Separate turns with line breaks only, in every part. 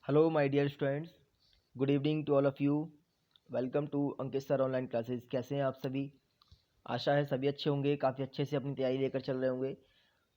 Hello my dear students, good evening to all of you. Welcome to Ankit sir online classes. कैसे हैं आप सभी? आशा है सभी अच्छे होंगे, काफ़ी अच्छे से अपनी तैयारी लेकर चल रहे होंगे।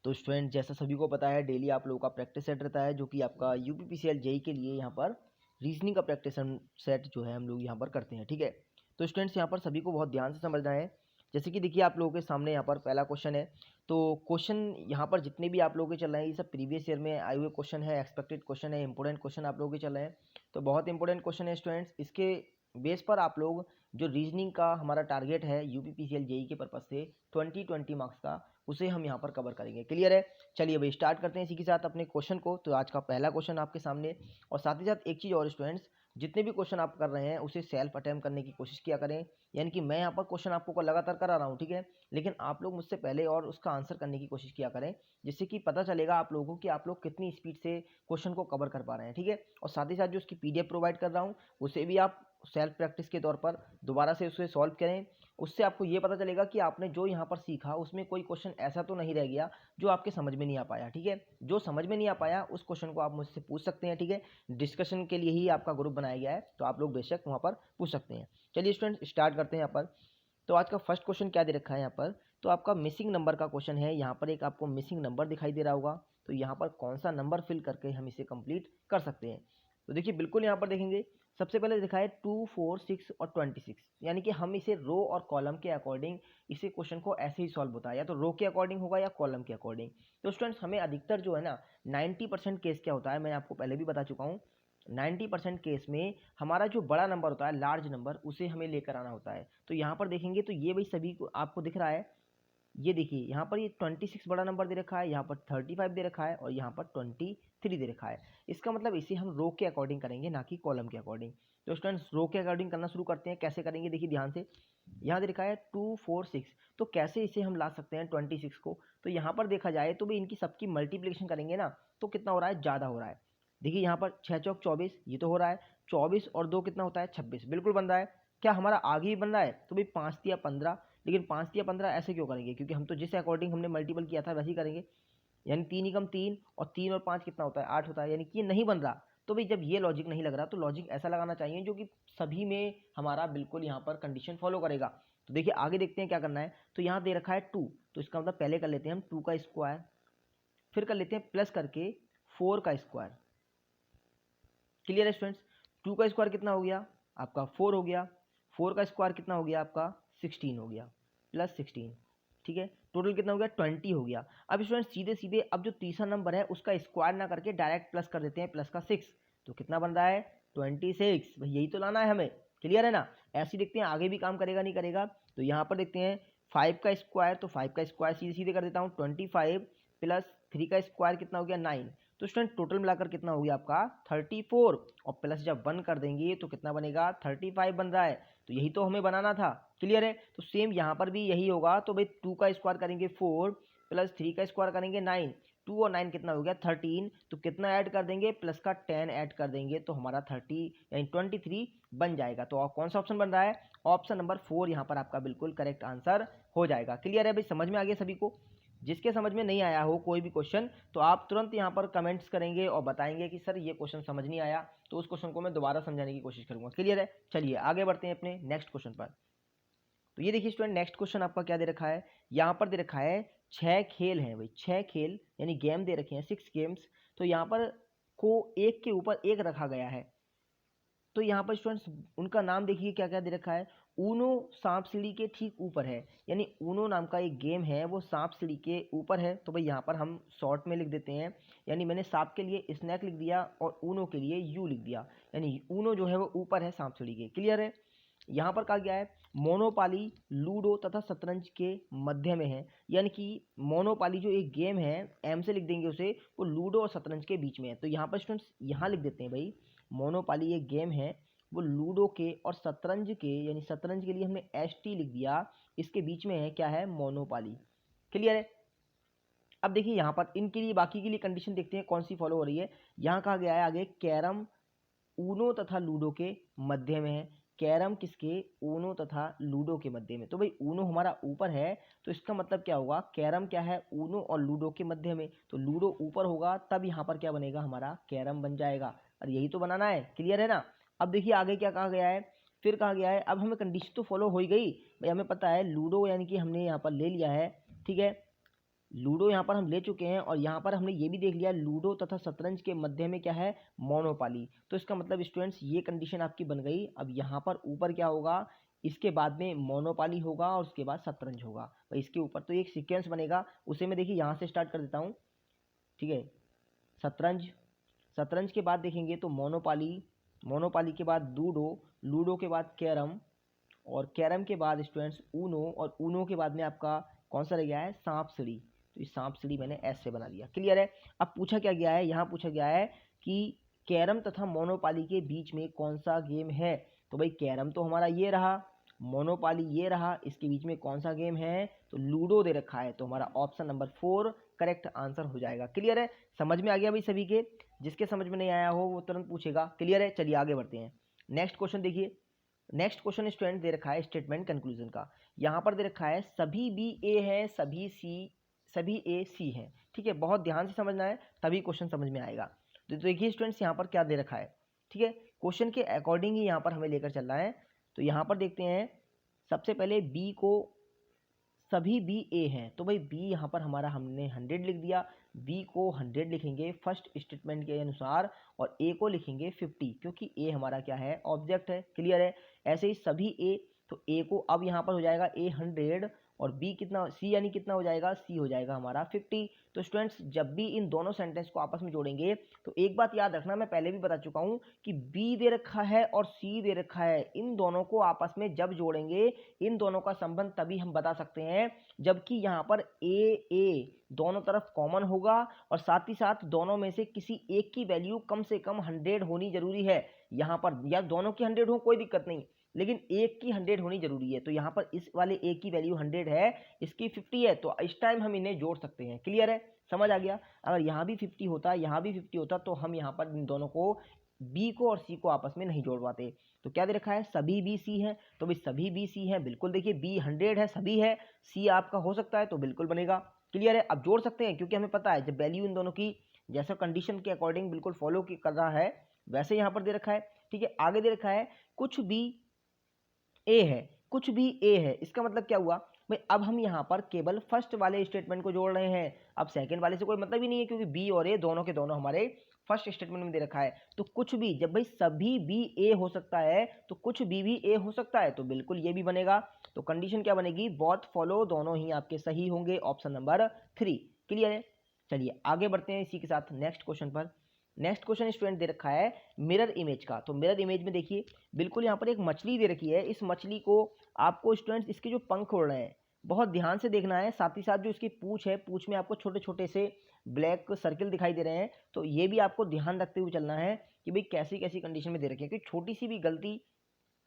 तो स्टूडेंट, जैसा सभी को पता है, डेली आप लोगों का प्रैक्टिस सेट रहता है जो कि आपका यूपीपीसीएल जेई के लिए यहाँ पर रीजनिंग का प्रैक्टिस सेट जो है हम लोग यहाँ पर करते हैं। ठीक है, तो स्टूडेंट्स यहाँ पर सभी को बहुत ध्यान से समझना है। जैसे कि देखिए, आप लोगों के सामने यहाँ पर पहला क्वेश्चन है। तो क्वेश्चन यहाँ पर जितने भी आप लोगों के चल रहे हैं, ये सब प्रीवियस ईयर में आए हुए क्वेश्चन है, एक्सपेक्टेड क्वेश्चन है, इंपॉर्टेंट क्वेश्चन आप लोगों के चल रहे हैं। तो बहुत इंपॉर्टेंट क्वेश्चन है स्टूडेंट्स। इसके बेस पर आप लोग जो रीजनिंग का हमारा टारगेट है यूपीपीसीएल जेई के पर्पज से 20 मार्क्स का, उसे हम यहाँ पर कवर करेंगे। क्लियर है? चलिए भाई स्टार्ट करते हैं इसी के साथ अपने क्वेश्चन को। तो आज का पहला क्वेश्चन आपके सामने, और साथ ही साथ एक चीज़ और स्टूडेंट्स, जितने भी क्वेश्चन आप कर रहे हैं उसे सेल्फ अटेम्प्ट करने की कोशिश किया करें। यानी कि मैं यहाँ पर क्वेश्चन आपको लगातार करा रहा हूँ, ठीक है, लेकिन आप लोग मुझसे पहले और उसका आंसर करने की कोशिश किया करें, जिससे कि पता चलेगा आप लोगों को कि आप लोग कितनी स्पीड से क्वेश्चन को कवर कर पा रहे हैं। ठीक है, और साथ ही साथ जो उसकी पीडीएफ प्रोवाइड कर रहा हूँ, उसे भी आप सेल्फ प्रैक्टिस के तौर पर दोबारा से उसे सॉल्व करें। उससे आपको ये पता चलेगा कि आपने जो यहाँ पर सीखा उसमें कोई क्वेश्चन ऐसा तो नहीं रह गया जो आपके समझ में नहीं आ पाया। ठीक है, जो समझ में नहीं आ पाया उस क्वेश्चन को आप मुझसे पूछ सकते हैं। ठीक है, डिस्कशन के लिए ही आपका ग्रुप बनाया गया है, तो आप लोग बेशक वहाँ पर पूछ सकते हैं। चलिए स्टूडेंट स्टार्ट करते हैं यहाँ पर। तो आज का फर्स्ट क्वेश्चन क्या दे रखा है यहाँ पर? तो आपका मिसिंग नंबर का क्वेश्चन है। यहाँ पर एक आपको मिसिंग नंबर दिखाई दे रहा होगा, तो यहाँ पर कौन सा नंबर फिल करके हम इसे कंप्लीट कर सकते हैं? तो देखिए, बिल्कुल यहाँ पर देखेंगे, सबसे पहले दिखा है 2, 4, 6 और 26। यानी कि हम इसे रो और कॉलम के अकॉर्डिंग इसे क्वेश्चन को ऐसे ही सॉल्व होता है, या तो रो के अकॉर्डिंग होगा या कॉलम के अकॉर्डिंग। तो स्टूडेंट्स, हमें अधिकतर जो है ना 90% केस क्या होता है, मैं आपको पहले भी बता चुका हूँ। 90% केस में हमारा जो बड़ा नंबर होता है, लार्ज नंबर, उसे हमें लेकर आना होता है। तो यहाँ पर देखेंगे तो ये भाई सभी को आपको दिख रहा है। ये देखिए, यहाँ पर ये 26 बड़ा नंबर दे रखा है, यहाँ पर 35 दे रखा है, और यहाँ पर 23 दे रखा है। इसका मतलब इसे हम रो के अकॉर्डिंग करेंगे, ना कि कॉलम के अकॉर्डिंग। तो स्टूडेंट्स, रो के अकॉर्डिंग करना शुरू करते हैं। कैसे करेंगे देखिए ध्यान से। यहाँ दे रखा है 2, 4, 6। तो कैसे इसे हम ला सकते हैं 26 को? तो यहाँ पर देखा जाए तो भी इनकी सबकी मल्टीप्लिकेशन करेंगे ना, तो कितना हो रहा है? ज़्यादा हो रहा है। देखिए यहाँ पर 6 चौक 24, ये तो हो रहा है। 24 और 2 कितना होता है? 26, बिल्कुल बन रहा है। क्या हमारा आगे ही बन रहा है? तो भाई 5 दिया 15। लेकिन 5 दिया 15 ऐसे क्यों करेंगे? क्योंकि हम तो जिस अकॉर्डिंग हमने मल्टीपल किया था वैसे ही करेंगे। यानी 3 एकम 3, और 3 और 5 कितना होता है? 8 होता है। यानी कि ये नहीं बन रहा। तो भाई जब ये लॉजिक नहीं लग रहा, तो लॉजिक ऐसा लगाना चाहिए जो कि सभी में हमारा बिल्कुल यहाँ पर कंडीशन फॉलो करेगा। तो देखिए आगे देखते हैं क्या करना है। तो यहाँ दे रखा है 2, तो इसका मतलब पहले कर लेते हैं हम 2 का स्क्वायर, फिर कर लेते हैं प्लस करके 4 का स्क्वायर। क्लियर है स्टूडेंट्स? 2 का स्क्वायर कितना हो गया आपका? 4 हो गया। 4 का स्क्वायर कितना हो गया आपका? 16 हो गया, प्लस 16। ठीक है, टोटल कितना हो गया? 20 हो गया। अब स्टूडेंट सीधे सीधे अब जो तीसरा नंबर है उसका स्क्वायर ना करके डायरेक्ट प्लस कर देते हैं, प्लस का 6। तो कितना बन रहा है? 26। भाई यही तो लाना है हमें। क्लियर है ना? ऐसे देखते हैं आगे भी काम करेगा नहीं करेगा। तो यहाँ पर देखते हैं 5 का स्क्वायर, तो 5 का स्क्वायर सीधे सीधे कर देता हूँ। 25 प्लस 3 का स्क्वायर कितना हो गया? 9। तो स्टूडेंट टोटल मिलाकर कितना हो गया आपका? 34। और प्लस जब 1 कर देंगे तो कितना बनेगा? 35 बन रहा है। तो यही तो हमें बनाना था। क्लियर है? तो सेम यहाँ पर भी यही होगा। तो भाई 2 का स्क्वायर करेंगे 4, प्लस 3 का स्क्वायर करेंगे 9। 2 और 9 कितना हो गया? 13। तो कितना ऐड कर देंगे? प्लस का 10 ऐड कर देंगे, तो हमारा 30 यानी 23 बन जाएगा। तो कौन सा ऑप्शन बन रहा है? ऑप्शन नंबर 4 यहाँ पर आपका बिल्कुल करेक्ट आंसर हो जाएगा। क्लियर है भाई? समझ में आ गया सभी को? जिसके समझ में नहीं आया हो कोई भी क्वेश्चन, तो आप तुरंत यहाँ पर कमेंट्स करेंगे और बताएंगे कि सर ये क्वेश्चन समझ नहीं आया, तो उस क्वेश्चन को मैं दोबारा समझाने की कोशिश करूंगा। क्लियर है? चलिए आगे बढ़ते हैं अपने नेक्स्ट क्वेश्चन पर। तो ये देखिए स्टूडेंट, नेक्स्ट क्वेश्चन आपका क्या दे रखा है? यहाँ पर दे रखा है 6 खेल हैं भाई, 6 खेल यानी गेम दे रखे हैं, 6 गेम्स। तो यहाँ पर को एक के ऊपर एक रखा गया है। तो यहाँ पर स्टूडेंट्स उनका नाम देखिए क्या क्या दे रखा है। ऊनो सांप सीढ़ी के ठीक ऊपर है, यानी ऊनो नाम का एक गेम है, वो सांप सीढ़ी के ऊपर है। तो भाई यहाँ पर हम शॉर्ट में लिख देते हैं, यानी मैंने सांप के लिए स्नैक लिख दिया और ऊनो के लिए यू लिख दिया, यानी ऊनो जो है वो ऊपर है सांप सीढ़ी के। क्लियर है? यहाँ पर कहा गया है मोनोपाली, लूडो तथा शतरंज के मध्य में है। यानी कि मोनोपाली जो एक गेम है, एम से लिख देंगे उसे, वो लूडो और शतरंज के बीच में है। तो यहाँ पर स्टूडेंट्स यहाँ लिख देते हैं भाई, मोनोपाली एक गेम है, वो लूडो के और शतरंज के, यानी शतरंज के लिए हमने एस टी लिख दिया, इसके बीच में है क्या है? मोनोपाली। क्लियर है? अब देखिए यहाँ पर इनके लिए, बाकी के लिए कंडीशन देखते हैं कौन सी फॉलो हो रही है। यहाँ कहा गया है आगे कैरम ऊनो तथा लूडो के मध्य में है। कैरम किसके, ऊनो तथा लूडो के मध्य में। तो भाई ऊनो हमारा ऊपर है, तो इसका मतलब क्या होगा, कैरम क्या है, ऊनो और लूडो के मध्य में। तो लूडो ऊपर होगा तब यहाँ पर क्या बनेगा, हमारा कैरम बन जाएगा। और यही तो बनाना है, क्लियर है ना। अब देखिए आगे क्या कहा गया है, फिर कहा गया है, अब हमें कंडीशन तो फॉलो हो ही गई भाई, हमें पता है लूडो यानी कि हमने यहाँ पर ले लिया है, ठीक है, लूडो यहाँ पर हम ले चुके हैं। और यहाँ पर हमने ये भी देख लिया लूडो तथा शतरंज के मध्य में क्या है, मोनोपाली। तो इसका मतलब स्टूडेंट्स ये कंडीशन आपकी बन गई। अब यहाँ पर ऊपर क्या होगा, इसके बाद में मोनोपाली होगा और उसके बाद शतरंज होगा भाई, इसके ऊपर तो एक सीक्वेंस बनेगा, उसे मैं देखिए यहाँ से स्टार्ट कर देता हूँ, ठीक है। शतरंज, शतरंज के बाद देखेंगे तो मोनोपाली, मोनोपाली के बाद लूडो, लूडो के बाद कैरम, और कैरम के बाद स्टूडेंट्स ऊनो, और ऊनो के बाद में आपका कौन सा रह गया है, सांप सीढ़ी। तो इस सांप सीढ़ी मैंने ऐसे बना दिया, क्लियर है। अब पूछा क्या गया है, यहाँ पूछा गया है कि कैरम तथा मोनोपाली के बीच में कौन सा गेम है। तो भाई कैरम तो हमारा ये रहा, मोनोपाली ये रहा, इसके बीच में कौन सा गेम है, तो लूडो दे रखा है। तो हमारा ऑप्शन नंबर 4 करेक्ट आंसर हो जाएगा, क्लियर है। समझ में आ गया भाई सभी के, जिसके समझ में नहीं आया हो वो तुरंत पूछेगा, क्लियर है। चलिए आगे बढ़ते हैं, नेक्स्ट क्वेश्चन देखिए। नेक्स्ट क्वेश्चन स्टूडेंट दे रखा है स्टेटमेंट कंक्लूजन का। यहाँ पर दे रखा है सभी बी ए है, सभी सी, सभी ए सी है, ठीक है। बहुत ध्यान से समझना है तभी क्वेश्चन समझ में आएगा। तो देखिए स्टूडेंट्स यहाँ पर क्या दे रखा है, ठीक है, क्वेश्चन के अकॉर्डिंग ही यहाँ पर हमें लेकर चलना है। तो यहाँ पर देखते हैं, सबसे पहले बी को, सभी बी ए हैं, तो भाई बी यहाँ पर हमारा हमने 100 लिख दिया, बी को 100 लिखेंगे फर्स्ट स्टेटमेंट के अनुसार, और ए को लिखेंगे 50, क्योंकि ए हमारा क्या है, ऑब्जेक्ट है, क्लियर है। ऐसे ही सभी ए, तो ए को अब यहाँ पर हो जाएगा ए 100, और बी कितना, सी यानी कितना हो जाएगा, सी हो जाएगा हमारा 50। तो स्टूडेंट्स जब भी इन दोनों सेंटेंस को आपस में जोड़ेंगे तो एक बात याद रखना, मैं पहले भी बता चुका हूँ कि बी दे रखा है और सी दे रखा है, इन दोनों को आपस में जब जोड़ेंगे, इन दोनों का संबंध तभी हम बता सकते हैं जबकि यहाँ पर ए दोनों तरफ कॉमन होगा, और साथ ही साथ दोनों में से किसी एक की वैल्यू कम से कम 100 होनी जरूरी है। यहाँ पर या दोनों की 100 हो कोई दिक्कत नहीं, लेकिन एक की 100 होनी जरूरी है। तो यहाँ पर इस वाले एक की वैल्यू 100 है, इसकी 50 है, तो इस टाइम हम इन्हें जोड़ सकते हैं, क्लियर है, समझ आ गया। अगर यहाँ भी 50 होता, यहाँ भी 50 होता, तो हम यहाँ पर इन दोनों को, बी को और सी को आपस में नहीं जोड़ पाते। तो क्या दे रखा है, सभी बी सी है, तो भाई सभी बी सी है, बिल्कुल देखिए बी 100 है, सभी है, सी आपका हो सकता है, तो बिल्कुल बनेगा, क्लियर है। अब जोड़ सकते हैं क्योंकि हमें पता है जब वैल्यू इन दोनों की जैसा कंडीशन के अकॉर्डिंग बिल्कुल फॉलो कर रहा है वैसे यहाँ पर दे रखा है, ठीक है। आगे दे रखा है कुछ भी ए है, कुछ भी ए है, इसका मतलब क्या हुआ भाई, अब हम यहाँ पर केवल फर्स्ट वाले स्टेटमेंट को जोड़ रहे हैं, अब सेकंड वाले से कोई मतलब ही नहीं है, क्योंकि बी और ए दोनों के दोनों हमारे फर्स्ट स्टेटमेंट में दे रखा है। तो कुछ भी, जब भाई सभी बी ए हो सकता है तो कुछ बी भी ए हो सकता है, तो बिल्कुल ये भी बनेगा। तो कंडीशन क्या बनेगी, बोथ फॉलो, दोनों ही आपके सही होंगे, ऑप्शन नंबर 3, क्लियर है। चलिए आगे बढ़ते हैं इसी के साथ नेक्स्ट क्वेश्चन पर। नेक्स्ट क्वेश्चन स्टूडेंट दे रखा है मिरर इमेज का। तो मिरर इमेज में देखिए बिल्कुल यहाँ पर एक मछली दे रखी है, इस मछली को आपको स्टूडेंट्स इसके जो पंख उड़ रहे हैं बहुत ध्यान से देखना है, साथ ही साथ जो इसकी पूंछ है, पूंछ में आपको छोटे छोटे से ब्लैक सर्किल दिखाई दे रहे हैं, तो ये भी आपको ध्यान रखते हुए चलना है कि भाई कैसी कैसी कंडीशन में दे रखे हैं, क्योंकि छोटी सी भी गलती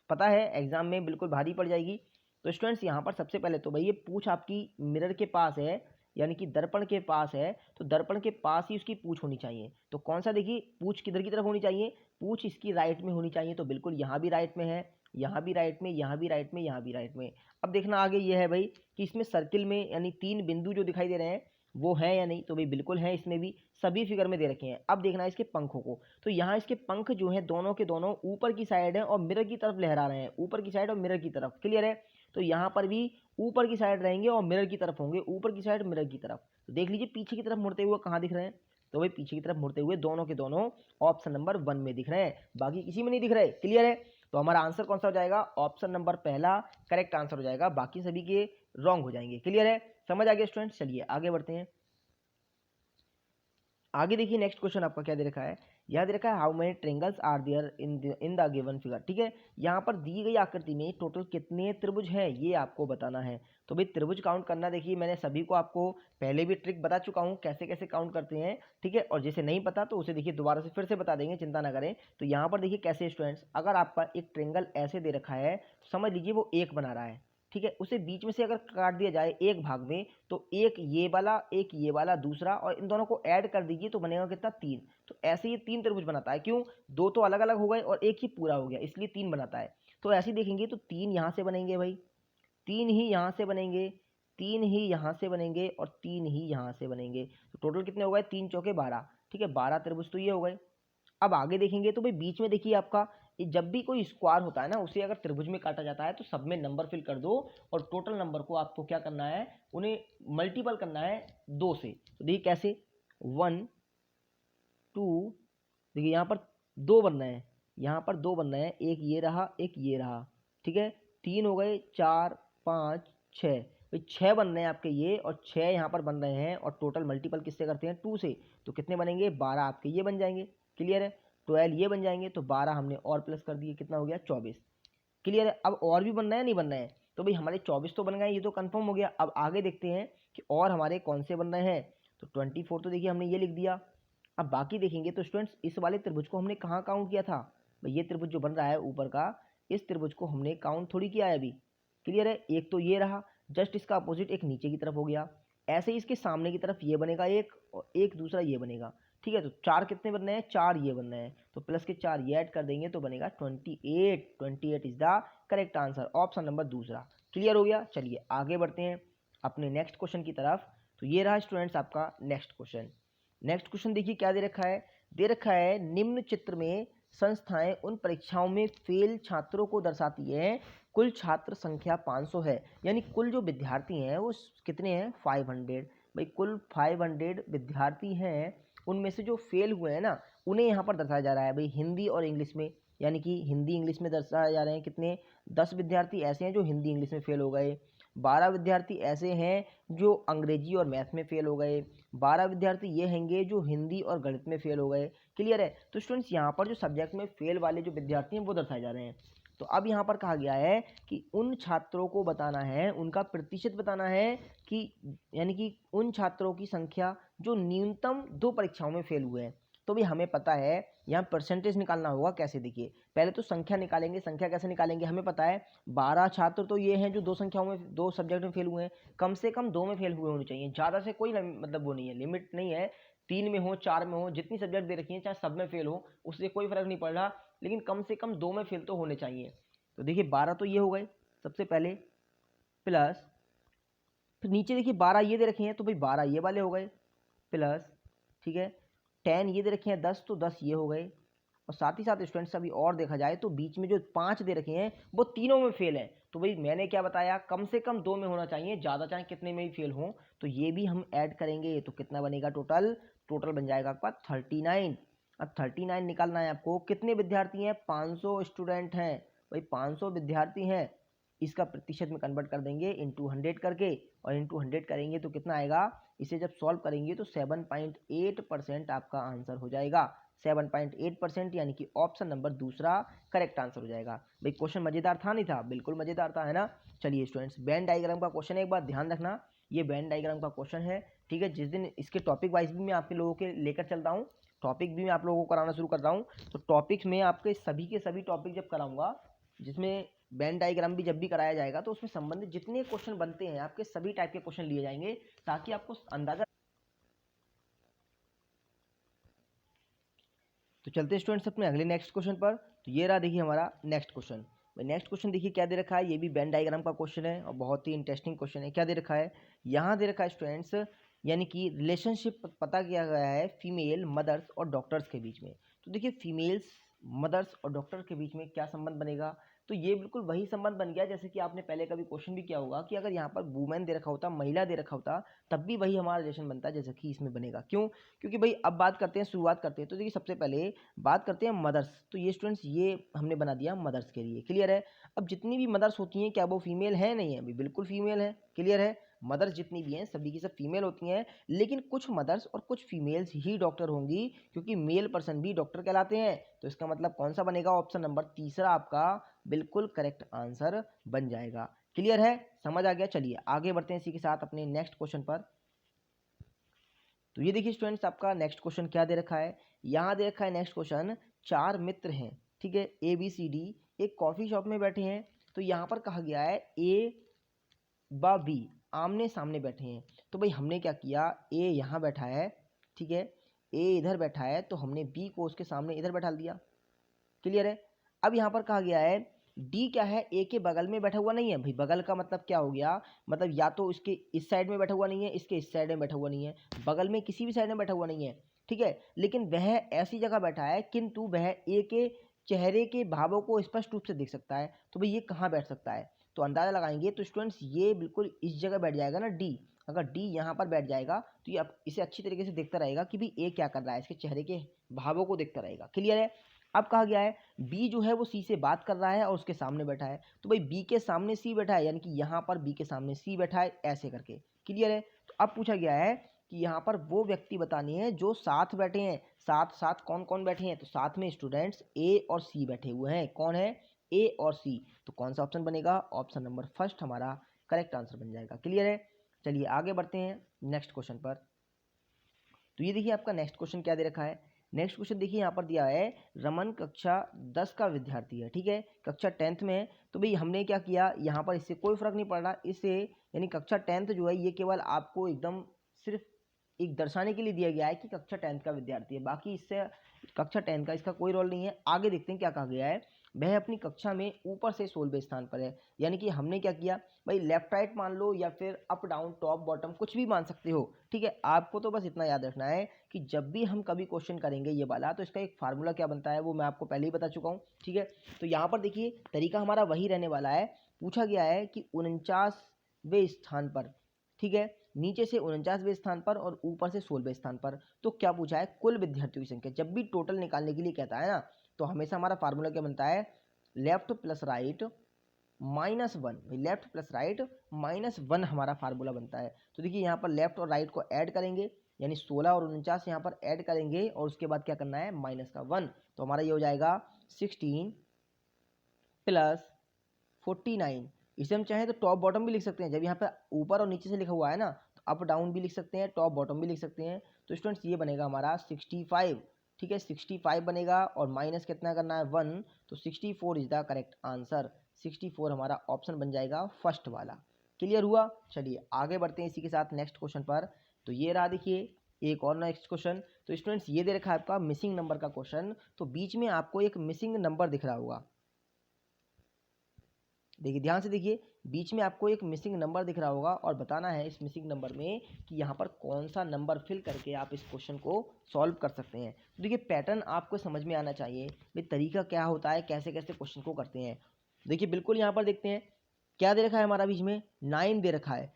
पता है एग्जाम में बिल्कुल भारी पड़ जाएगी। तो स्टूडेंट्स यहाँ पर सबसे पहले तो भाई ये पूंछ आपकी मिरर के पास है, यानी कि दर्पण के पास है, तो दर्पण के पास ही उसकी पूंछ होनी चाहिए। तो कौन सा देखिए पूंछ किधर की तरफ होनी चाहिए, पूंछ इसकी राइट में होनी चाहिए, तो बिल्कुल यहाँ भी राइट में है, यहाँ भी राइट में, यहाँ भी राइट में, यहाँ भी राइट में। अब देखना आगे ये है भाई कि इसमें सर्किल में यानी 3 बिंदु जो दिखाई दे रहे हैं वो है या नहीं, तो भाई बिल्कुल है, इसमें भी सभी फिगर में दे रखे हैं। अब देखना है इसके पंखों को, तो यहाँ इसके पंख जो है दोनों के दोनों ऊपर की साइड है और मिरर की तरफ लहरा रहे हैं, ऊपर की साइड और मिरर की तरफ, क्लियर है। तो यहाँ पर भी ऊपर की साइड रहेंगे और मिरर की तरफ होंगे, ऊपर की साइड मिरर की तरफ। तो देख लीजिए पीछे की तरफ मुड़ते हुए कहाँ दिख रहे हैं, तो भाई पीछे की तरफ मुड़ते हुए दोनों के दोनों ऑप्शन नंबर 1 में दिख रहे हैं, बाकी किसी में नहीं दिख रहे, क्लियर है। तो हमारा आंसर कौन सा हो जाएगा, ऑप्शन नंबर पहला करेक्ट आंसर हो जाएगा, बाकी सभी के रॉन्ग हो जाएंगे, क्लियर है, समझ आ गया स्टूडेंट्स। चलिए आगे बढ़ते हैं। आगे देखिए नेक्स्ट क्वेश्चन आपका क्या दे रखा है, यहाँ दे रखा है how many triangles are there in the given figure, ठीक है। यहाँ पर दी गई आकृति में टोटल कितने त्रिभुज हैं ये आपको बताना है। तो भाई त्रिभुज काउंट करना, देखिए मैंने सभी को आपको पहले भी ट्रिक बता चुका हूँ कैसे कैसे काउंट करते हैं, ठीक है। और जैसे नहीं पता तो उसे देखिए दोबारा से फिर से बता देंगे, चिंता ना करें। तो यहाँ पर देखिए कैसे स्टूडेंट्स, अगर आपका एक ट्रेंगल ऐसे दे रखा है तो समझ लीजिए वो एक बना रहा है, ठीक है। उसे बीच में से अगर काट दिया जाए एक भाग में, तो एक ये वाला दूसरा, और इन दोनों को ऐड कर दीजिए तो बनेगा कितना, 3। तो ऐसे ये 3 त्रिभुज बनाता है, क्यों, 2 तो अलग अलग हो गए और एक ही पूरा हो गया, इसलिए 3 बनाता है। तो ऐसे ही देखेंगे तो 3 यहाँ से बनेंगे भाई, 3 ही यहाँ से बनेंगे, 3 ही यहाँ से बनेंगे और 3 ही यहाँ से बनेंगे। तो टोटल कितने हो गए, 3 चौके 12। ठीक है, 12 त्रिभुज तो ये हो गए। अब आगे देखेंगे तो भाई बीच में देखिए आपका, जब भी कोई स्क्वायर होता है ना, उसे अगर त्रिभुज में काटा जाता है तो सब में नंबर फिल कर दो और टोटल नंबर को आपको क्या करना है, उन्हें मल्टीपल करना है 2 से। तो देखिए कैसे, 1 2, देखिए यहाँ पर 2 बनना है, यहाँ पर 2 बनना है, एक ये रहा एक ये रहा। ठीक है, 3 हो गए, 4 5 6, भाई 6 बनने हैं आपके ये, और 6 यहाँ पर बन रहे हैं, और टोटल मल्टीपल किससे करते हैं, 2 से। तो कितने बनेंगे, 12 आपके ये बन जाएंगे। क्लियर है, 12 ये बन जाएंगे, तो 12 हमने और प्लस कर दिए, कितना हो गया, 24। क्लियर है, अब और भी बनना है नहीं बनना है, तो भाई हमारे 24 तो बन गए, ये तो कंफर्म हो गया। अब आगे देखते हैं कि और हमारे कौन से बन रहे हैं। तो 24 तो देखिए हमने ये लिख दिया। अब बाकी देखेंगे तो स्टूडेंट्स इस वाले त्रिभुज को हमने कहाँ काउंट किया था, भाई ये त्रिभुज जो बन रहा है ऊपर का, इस त्रिभुज को हमने काउंट थोड़ी किया है अभी। क्लियर है, एक तो ये रहा, जस्ट इसका अपोजिट एक नीचे की तरफ हो गया, ऐसे ही इसके सामने की तरफ ये बनेगा एक, और एक दूसरा ये बनेगा। ठीक है, तो 4 कितने बनने हैं, 4 ये बनना है, तो प्लस के 4 ये ऐड कर देंगे तो बनेगा 28। 28 is the correct answer, option number दूसरा। क्लियर हो गया, चलिए आगे बढ़ते हैं अपने नेक्स्ट क्वेश्चन की तरफ। तो ये रहा स्टूडेंट्स आपका नेक्स्ट क्वेश्चन। नेक्स्ट क्वेश्चन देखिए क्या दे रखा है, दे रखा है निम्न चित्र में संस्थाएं उन परीक्षाओं में फेल छात्रों को दर्शाती है, कुल छात्र संख्या 500 है, यानी कुल जो विद्यार्थी हैं वो कितने हैं, 500। भाई कुल 500 विद्यार्थी हैं, उनमें से जो फेल हुए हैं ना, उन्हें यहाँ पर दर्शाया जा रहा है भाई हिंदी और इंग्लिश में, यानी कि हिंदी इंग्लिश में दर्शाए जा रहे हैं कितने, 10 विद्यार्थी ऐसे हैं जो हिंदी इंग्लिश में फेल हो गए, 12 विद्यार्थी ऐसे हैं जो अंग्रेजी और मैथ में फेल हो गए, 12 विद्यार्थी ये हैंगे जो हिंदी और गणित में फेल हो गए। क्लियर है, तो स्टूडेंट्स यहाँ पर जो सब्जेक्ट में फेल वाले जो विद्यार्थी हैं वो दर्शाए जा रहे हैं। तो अब यहाँ पर कहा गया है कि उन छात्रों को बताना है, उनका प्रतिशत बताना है कि, यानी कि उन छात्रों की संख्या जो न्यूनतम 2 परीक्षाओं में फेल हुए हैं। तो भी हमें पता है यहाँ परसेंटेज निकालना होगा कैसे, देखिए पहले तो संख्या निकालेंगे। संख्या कैसे निकालेंगे, हमें पता है 12 छात्र तो ये हैं जो 2 संख्याओं में, 2 सब्जेक्ट में फेल हुए हैं, कम से कम 2 में फेल हुए होने चाहिए, ज़्यादा से कोई मतलब वो नहीं है, लिमिट नहीं है, 3 में हो 4 में हो, जितनी सब्जेक्ट दे रखी है चाहे सब में फेल हो उससे कोई फर्क नहीं पड़ रहा, लेकिन कम से कम 2 में फेल तो होने चाहिए। तो देखिए 12 तो ये हो गए सबसे पहले, प्लस फिर नीचे देखिए 12 ये दे रखे हैं, तो भाई 12 ये वाले हो गए, प्लस ठीक है 10 ये दे रखे हैं 10, तो 10 ये हो गए, और साथ ही साथ स्टूडेंट्स अभी और देखा जाए तो बीच में जो 5 दे रखे हैं वो तीनों में फेल है। तो भाई मैंने क्या बताया, कम से कम 2 में होना चाहिए, ज़्यादा चाहे कितने में ही फेल हो। तो ये भी हम ऐड करेंगे तो कितना बनेगा, टोटल टोटल बन जाएगा आपका 39। अब 39 निकालना है आपको, कितने विद्यार्थी हैं, 500 स्टूडेंट हैं, भाई 500 विद्यार्थी हैं, इसका प्रतिशत में कन्वर्ट कर देंगे इंटू 100 करके, और इंटू 100 करेंगे तो कितना आएगा, इसे जब सॉल्व करेंगे तो 7.8% आपका आंसर हो जाएगा। 7.8%, यानी कि ऑप्शन नंबर दूसरा करेक्ट आंसर हो जाएगा। भाई क्वेश्चन मजेदार था नहीं था, बिल्कुल मजेदार था, है ना। चलिए स्टूडेंट्स, वेन डायग्राम का क्वेश्चन है, एक बार ध्यान रखना, ये वेन डायग्राम का क्वेश्चन है। ठीक है, जिस दिन इसके टॉपिक वाइज भी मैं आपके लोगों के लेकर चलता हूँ, टॉपिक भी मैं आप लोगों को कराना शुरू कर रहा हूँ, तो टॉपिक्स में आपके सभी के सभी टॉपिक जब कराऊंगा, जिसमें वेन डायग्राम भी जब भी कराया जाएगा, तो उसमें संबंधित जितने क्वेश्चन बनते हैं आपके सभी टाइप के क्वेश्चन लिए जाएंगे, ताकि आपको अंदाजा। तो चलते हैं स्टूडेंट्स अपने अगले नेक्स्ट क्वेश्चन पर। तो ये रहा देखिए हमारा नेक्स्ट क्वेश्चन। नेक्स्ट क्वेश्चन देखिए क्या दे रखा है, ये भी वेन डायग्राम का क्वेश्चन है और बहुत ही इंटरेस्टिंग क्वेश्चन है। क्या दे रखा है, यहाँ दे रखा है स्टूडेंट्स, यानी कि रिलेशनशिप पता किया गया है फीमेल मदर्स और डॉक्टर्स के बीच में। तो देखिए फीमेल्स मदर्स और डॉक्टर के बीच में क्या संबंध बनेगा, तो ये बिल्कुल वही संबंध बन गया जैसे कि आपने पहले कभी क्वेश्चन भी किया होगा कि अगर यहाँ पर वुमेन दे रखा होता, महिला दे रखा होता, तब भी वही हमारा रिलेशन बनता है जैसे कि इसमें बनेगा। क्यों, क्योंकि भाई अब बात करते हैं, शुरुआत करते हैं, तो देखिए सबसे पहले बात करते हैं मदर्स। तो ये स्टूडेंट्स ये हमने बना दिया मदर्स के लिए। क्लियर है, अब जितनी भी मदर्स होती हैं क्या वो फीमेल है, नहीं है, अभी बिल्कुल फीमेल है। क्लियर है, मदर्स जितनी भी हैं सभी की सब फीमेल होती हैं, लेकिन कुछ मदर्स और कुछ फीमेल्स ही डॉक्टर होंगी, क्योंकि मेल पर्सन भी डॉक्टर कहलाते हैं। तो इसका मतलब कौन सा बनेगा, ऑप्शन नंबर तीसरा आपका बिल्कुल करेक्ट आंसर बन जाएगा। क्लियर है, समझ आ गया। चलिए आगे बढ़ते हैं इसी के साथ अपने नेक्स्ट क्वेश्चन पर। तो ये देखिए स्टूडेंट्स आपका नेक्स्ट क्वेश्चन क्या दे रखा है, यहाँ दे रखा है नेक्स्ट क्वेश्चन, 4 मित्र हैं, ठीक है, ए बी सी डी, एक कॉफी शॉप में बैठे हैं। तो यहाँ पर कहा गया है ए व बी आमने सामने बैठे हैं। तो भाई हमने क्या किया, ए यहाँ बैठा है, ठीक है, ए इधर बैठा है, तो हमने बी को उसके सामने इधर बैठा दिया। क्लियर है, अब यहाँ पर कहा गया है डी क्या है, ए के बगल में बैठा हुआ नहीं है भाई। बगल का मतलब क्या हो गया, मतलब या तो इसके इस साइड में बैठा हुआ नहीं है, इसके इस साइड में बैठा हुआ नहीं है, बगल में किसी भी साइड में बैठा हुआ नहीं है, ठीक है। लेकिन वह ऐसी जगह बैठा है किंतु वह ए के चेहरे के भावों को स्पष्ट रूप से देख सकता है। तो भाई ये कहाँ बैठ सकता है, तो अंदाजा लगाएंगे तो स्टूडेंट्स ये बिल्कुल इस जगह बैठ जाएगा ना, डी। अगर डी यहाँ पर बैठ जाएगा तो ये इसे अच्छी तरीके से देखता रहेगा कि भाई ए क्या कर रहा है, इसके चेहरे के भावों को देखता रहेगा। क्लियर है। अब कहा गया है बी जो है वो सी से बात कर रहा है और उसके सामने बैठा है, तो भाई बी के सामने सी बैठा है, यानी कि यहाँ पर बी के सामने सी बैठा है ऐसे करके। क्लियर है। तो अब पूछा गया है कि यहाँ पर वो व्यक्ति बताने हैं जो साथ बैठे हैं। साथ साथ कौन कौन बैठे हैं, तो साथ में स्टूडेंट्स ए और सी बैठे हुए हैं। कौन है, ए और सी। तो कौन सा ऑप्शन बनेगा, ऑप्शन नंबर फर्स्ट हमारा करेक्ट आंसर बन जाएगा। क्लियर है। चलिए आगे बढ़ते हैं नेक्स्ट क्वेश्चन पर। तो ये देखिए आपका नेक्स्ट क्वेश्चन क्या दे रखा है। नेक्स्ट क्वेश्चन देखिए यहाँ पर दिया है रमन कक्षा 10 का विद्यार्थी है, ठीक है, कक्षा 10th में है। तो भाई हमने क्या किया, यहाँ पर इससे कोई फर्क नहीं पड़ रहा, इससे यानी कक्षा 10th जो है ये केवल आपको एकदम सिर्फ एक दर्शाने के लिए दिया गया है कि कक्षा 10th का विद्यार्थी है, बाकी इससे कक्षा 10 का इसका कोई रोल नहीं है। आगे देखते हैं क्या कहा गया है। वह अपनी कक्षा में ऊपर से 16वें स्थान पर है, यानी कि हमने क्या किया भाई, लेफ्ट राइट मान लो या फिर अप डाउन टॉप बॉटम कुछ भी मान सकते हो, ठीक है। आपको तो बस इतना याद रखना है कि जब भी हम कभी क्वेश्चन करेंगे ये वाला, तो इसका एक फार्मूला क्या बनता है वो मैं आपको पहले ही बता चुका हूँ, ठीक है। तो यहाँ पर देखिए तरीका हमारा वही रहने वाला है। पूछा गया है कि 49वें स्थान पर, ठीक है, नीचे से 49वें स्थान पर और ऊपर से 16वें स्थान पर। तो क्या पूछा है, कुल विद्यार्थियों की संख्या। जब भी टोटल निकालने के लिए कहता है ना, तो हमेशा हमारा फार्मूला क्या बनता है, left plus right -1। Left plus right -1 हमारा फार्मूला बनता है। तो देखिए यहाँ पर लेफ्ट और राइट को ऐड करेंगे, यानी 16 और 49 यहाँ पर ऐड करेंगे और उसके बाद क्या करना है, -1। तो हमारा ये हो जाएगा 16 + 49। इसे हम चाहें तो टॉप बॉटम भी लिख सकते हैं। जब यहाँ पे ऊपर और नीचे से लिखा हुआ है ना, तो अप डाउन भी लिख सकते हैं, टॉप बॉटम भी लिख सकते हैं। तो स्टूडेंट्स ये बनेगा हमारा 65, ठीक है, 65 बनेगा और माइनस कितना करना है, 1। तो 64 इज द करेक्ट आंसर। 64 हमारा ऑप्शन बन जाएगा फर्स्ट वाला। क्लियर हुआ। चलिए आगे बढ़ते हैं इसी के साथ नेक्स्ट क्वेश्चन पर। तो ये रहा देखिए एक और नेक्स्ट क्वेश्चन। तो स्टूडेंट्स ये दे रखा है आपका मिसिंग नंबर का क्वेश्चन। तो बीच में आपको एक मिसिंग नंबर दिख रहा होगा, देखिए ध्यान से देखिए, बीच में आपको एक मिसिंग नंबर दिख रहा होगा और बताना है इस मिसिंग नंबर में कि यहाँ पर कौन सा नंबर फिल करके आप इस क्वेश्चन को सॉल्व कर सकते हैं। तो देखिए पैटर्न आपको समझ में आना चाहिए, भाई तरीका क्या होता है, कैसे कैसे क्वेश्चन को करते हैं। देखिए बिल्कुल यहाँ पर देखते हैं क्या दे रखा है हमारा, बीच में 9 दे रखा है।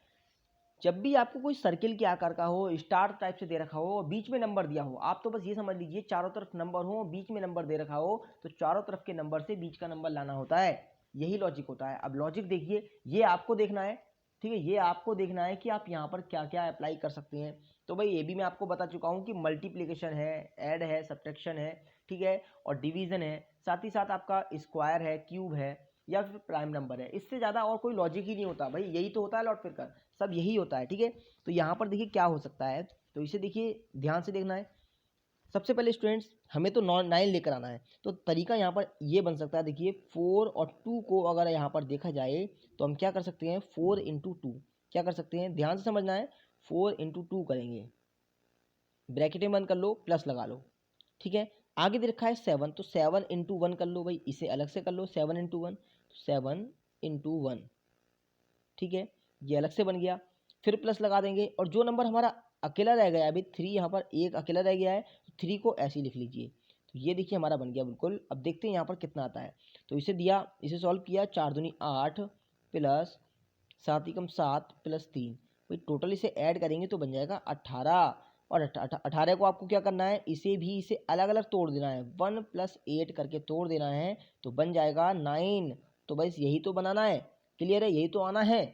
जब भी आपको कोई सर्किल के आकार का हो, स्टार टाइप से दे रखा हो और बीच में नंबर दिया हो, आप तो बस ये समझ लीजिए चारों तरफ नंबर हो, बीच में नंबर दे रखा हो, तो चारों तरफ के नंबर से बीच का नंबर लाना होता है। यही लॉजिक होता है। अब लॉजिक देखिए, ये आपको देखना है, ठीक है, ये आपको देखना है कि आप यहाँ पर क्या क्या अप्लाई कर सकते हैं। तो भाई ये भी मैं आपको बता चुका हूँ कि मल्टीप्लीकेशन है, ऐड है, सब्ट्रैक्शन है, ठीक है, और डिवीजन है, साथ ही साथ आपका स्क्वायर है, क्यूब है, या फिर प्राइम नंबर है। इससे ज़्यादा और कोई लॉजिक ही नहीं होता भाई, यही तो होता है लॉट फिर कर, सब यही होता है, ठीक है। तो यहाँ पर देखिए क्या हो सकता है, तो इसे देखिए ध्यान से देखना है। सबसे पहले स्टूडेंट्स हमें तो 9 लेकर आना है, तो तरीका यहाँ पर ये बन सकता है। देखिए 4 और 2 को अगर यहाँ पर देखा जाए तो हम क्या कर सकते हैं, 4 × 2 क्या कर सकते हैं, ध्यान से समझना है। 4 × 2 करेंगे, ब्रैकेट में बंद कर लो, प्लस लगा लो, ठीक है। आगे दे रखा है 7, तो 7 × 1 कर लो भाई, इसे अलग से कर लो, 7 × 1, 7 × 1, ठीक है, ये अलग से बन गया। फिर प्लस लगा देंगे और जो नंबर हमारा अकेला रह गया है, अभी 3 यहाँ पर एक अकेला रह गया है, तो 3 को ऐसे ही लिख लीजिए। तो ये देखिए हमारा बन गया बिल्कुल। अब देखते हैं यहाँ पर कितना आता है। तो इसे दिया, इसे सॉल्व किया, 4 दूनी 8 प्लस 7 एकम 7 प्लस 3, भाई टोटल इसे ऐड करेंगे तो बन जाएगा 18। और 18 को आपको क्या करना है, इसे भी इसे अलग अलग तोड़ देना है, 1 + 8 करके तोड़ देना है, तो बन जाएगा 9। तो बस यही तो बनाना है। क्लियर है, यही तो आना है।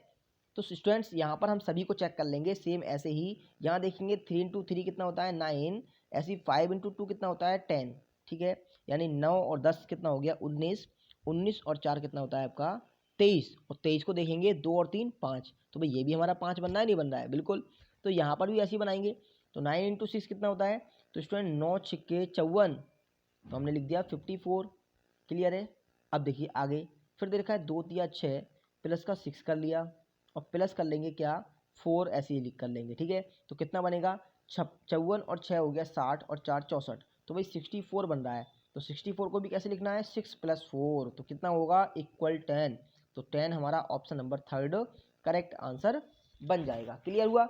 तो स्टूडेंट्स यहाँ पर हम सभी को चेक कर लेंगे सेम ऐसे ही। यहाँ देखेंगे 3 × 3 कितना होता है, 9, ऐसे ही 5 × 2 कितना होता है, 10, ठीक है, यानी 9 और 10 कितना हो गया, 19, 19 और 4 कितना होता है आपका 23, और 23 को देखेंगे 2 और 3 5, तो भाई ये भी हमारा 5 बनना है, नहीं बन रहा है बिल्कुल। तो यहाँ पर भी ऐसे ही बनाएंगे। तो 9 × 6 कितना होता है, तो स्टूडेंट 9 × 6 = 54, तो हमने लिख दिया 54। क्लियर है। अब देखिए आगे फिर दे रखा है 2 × 3 = 6, प्लस का 6 कर लिया और प्लस कर लेंगे क्या, 4, ऐसे ही लिख कर लेंगे, ठीक है। तो कितना बनेगा, 54 और 6 हो गया 60 और 4 64, तो भाई 64 बन रहा है। तो 64 को भी कैसे लिखना है, 6 + 4, तो कितना होगा इक्वल 10। तो 10 हमारा option number third correct answer बन जाएगा। क्लियर हुआ।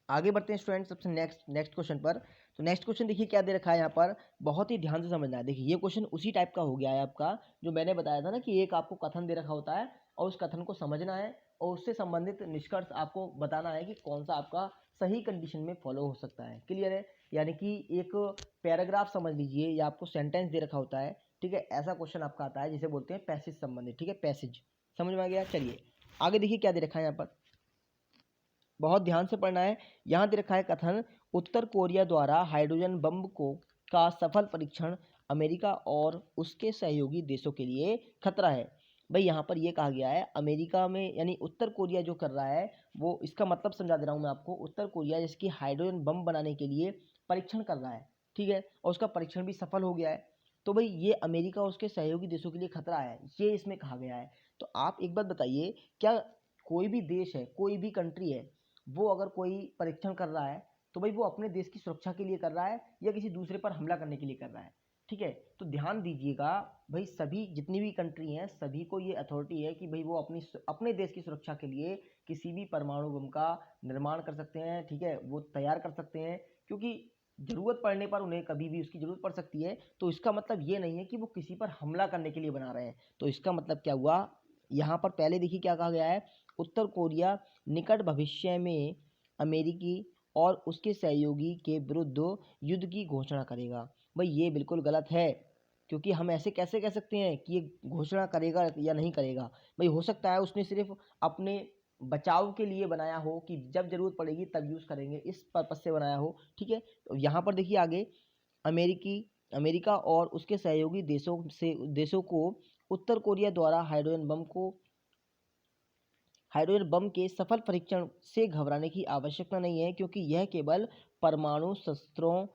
आगे बढ़ते हैं स्टूडेंट सबसे नेक्स्ट क्वेश्चन पर। तो नेक्स्ट क्वेश्चन देखिए क्या दे रखा है यहाँ पर, बहुत ही ध्यान से समझना है। देखिए ये क्वेश्चन उसी टाइप का हो गया है आपका, जो मैंने बताया था ना कि एक आपको कथन दे रखा होता है और उस कथन को समझना है और उससे संबंधित निष्कर्ष आपको बताना है कि कौन सा आपका सही कंडीशन में फॉलो हो सकता है। क्लियर है। यानी कि एक पैराग्राफ समझ लीजिए या आपको सेंटेंस दे रखा होता है, ठीक है, ऐसा क्वेश्चन आपका आता है जिसे बोलते हैं पैसेज संबंधित। ठीक है, पैसेज समझ में आ गया। चलिए आगे देखिए क्या दे रखा है यहाँ पर, बहुत ध्यान से पढ़ना है। यहाँ दे रखा है कथन, उत्तर कोरिया द्वारा हाइड्रोजन बम का सफल परीक्षण अमेरिका और उसके सहयोगी देशों के लिए खतरा है। भाई यहाँ पर ये कहा गया है अमेरिका में, यानी उत्तर कोरिया जो कर रहा है वो, इसका मतलब समझा दे रहा हूँ मैं आपको। उत्तर कोरिया जिसकी हाइड्रोजन बम बनाने के लिए परीक्षण कर रहा है, ठीक है, और उसका परीक्षण भी सफल हो गया है। तो भाई ये अमेरिका और उसके सहयोगी देशों के लिए खतरा है, ये इसमें कहा गया है। तो आप एक बात बताइए, क्या कोई भी देश है, कोई भी कंट्री है, वो अगर कोई परीक्षण कर रहा है तो भाई वो अपने देश की सुरक्षा के लिए कर रहा है या किसी दूसरे पर हमला करने के लिए कर रहा है? ठीक है, तो ध्यान दीजिएगा भाई, सभी जितनी भी कंट्री हैं सभी को ये अथॉरिटी है कि भाई वो अपने देश की सुरक्षा के लिए किसी भी परमाणु बम का निर्माण कर सकते हैं, ठीक है, वो तैयार कर सकते हैं, क्योंकि जरूरत पड़ने पर उन्हें कभी भी उसकी जरूरत पड़ सकती है। तो इसका मतलब ये नहीं है कि वो किसी पर हमला करने के लिए बना रहे हैं। तो इसका मतलब क्या हुआ, यहाँ पर पहले देखिए क्या कहा गया है, उत्तर कोरिया निकट भविष्य में अमेरिकी और उसके सहयोगी के विरुद्ध युद्ध की घोषणा करेगा। भाई ये बिल्कुल गलत है, क्योंकि हम ऐसे कैसे कह सकते हैं कि ये घोषणा करेगा या नहीं करेगा। भाई हो सकता है उसने सिर्फ अपने बचाव के लिए बनाया हो कि जब जरूरत पड़ेगी तब यूज़ करेंगे, इस पर्पज से बनाया हो। ठीक है, तो यहाँ पर देखिए आगे, अमेरिका और उसके सहयोगी देशों को उत्तर कोरिया द्वारा हाइड्रोजन बम के सफल परीक्षण से घबराने की आवश्यकता नहीं है, क्योंकि यह केवल परमाणु शस्त्रों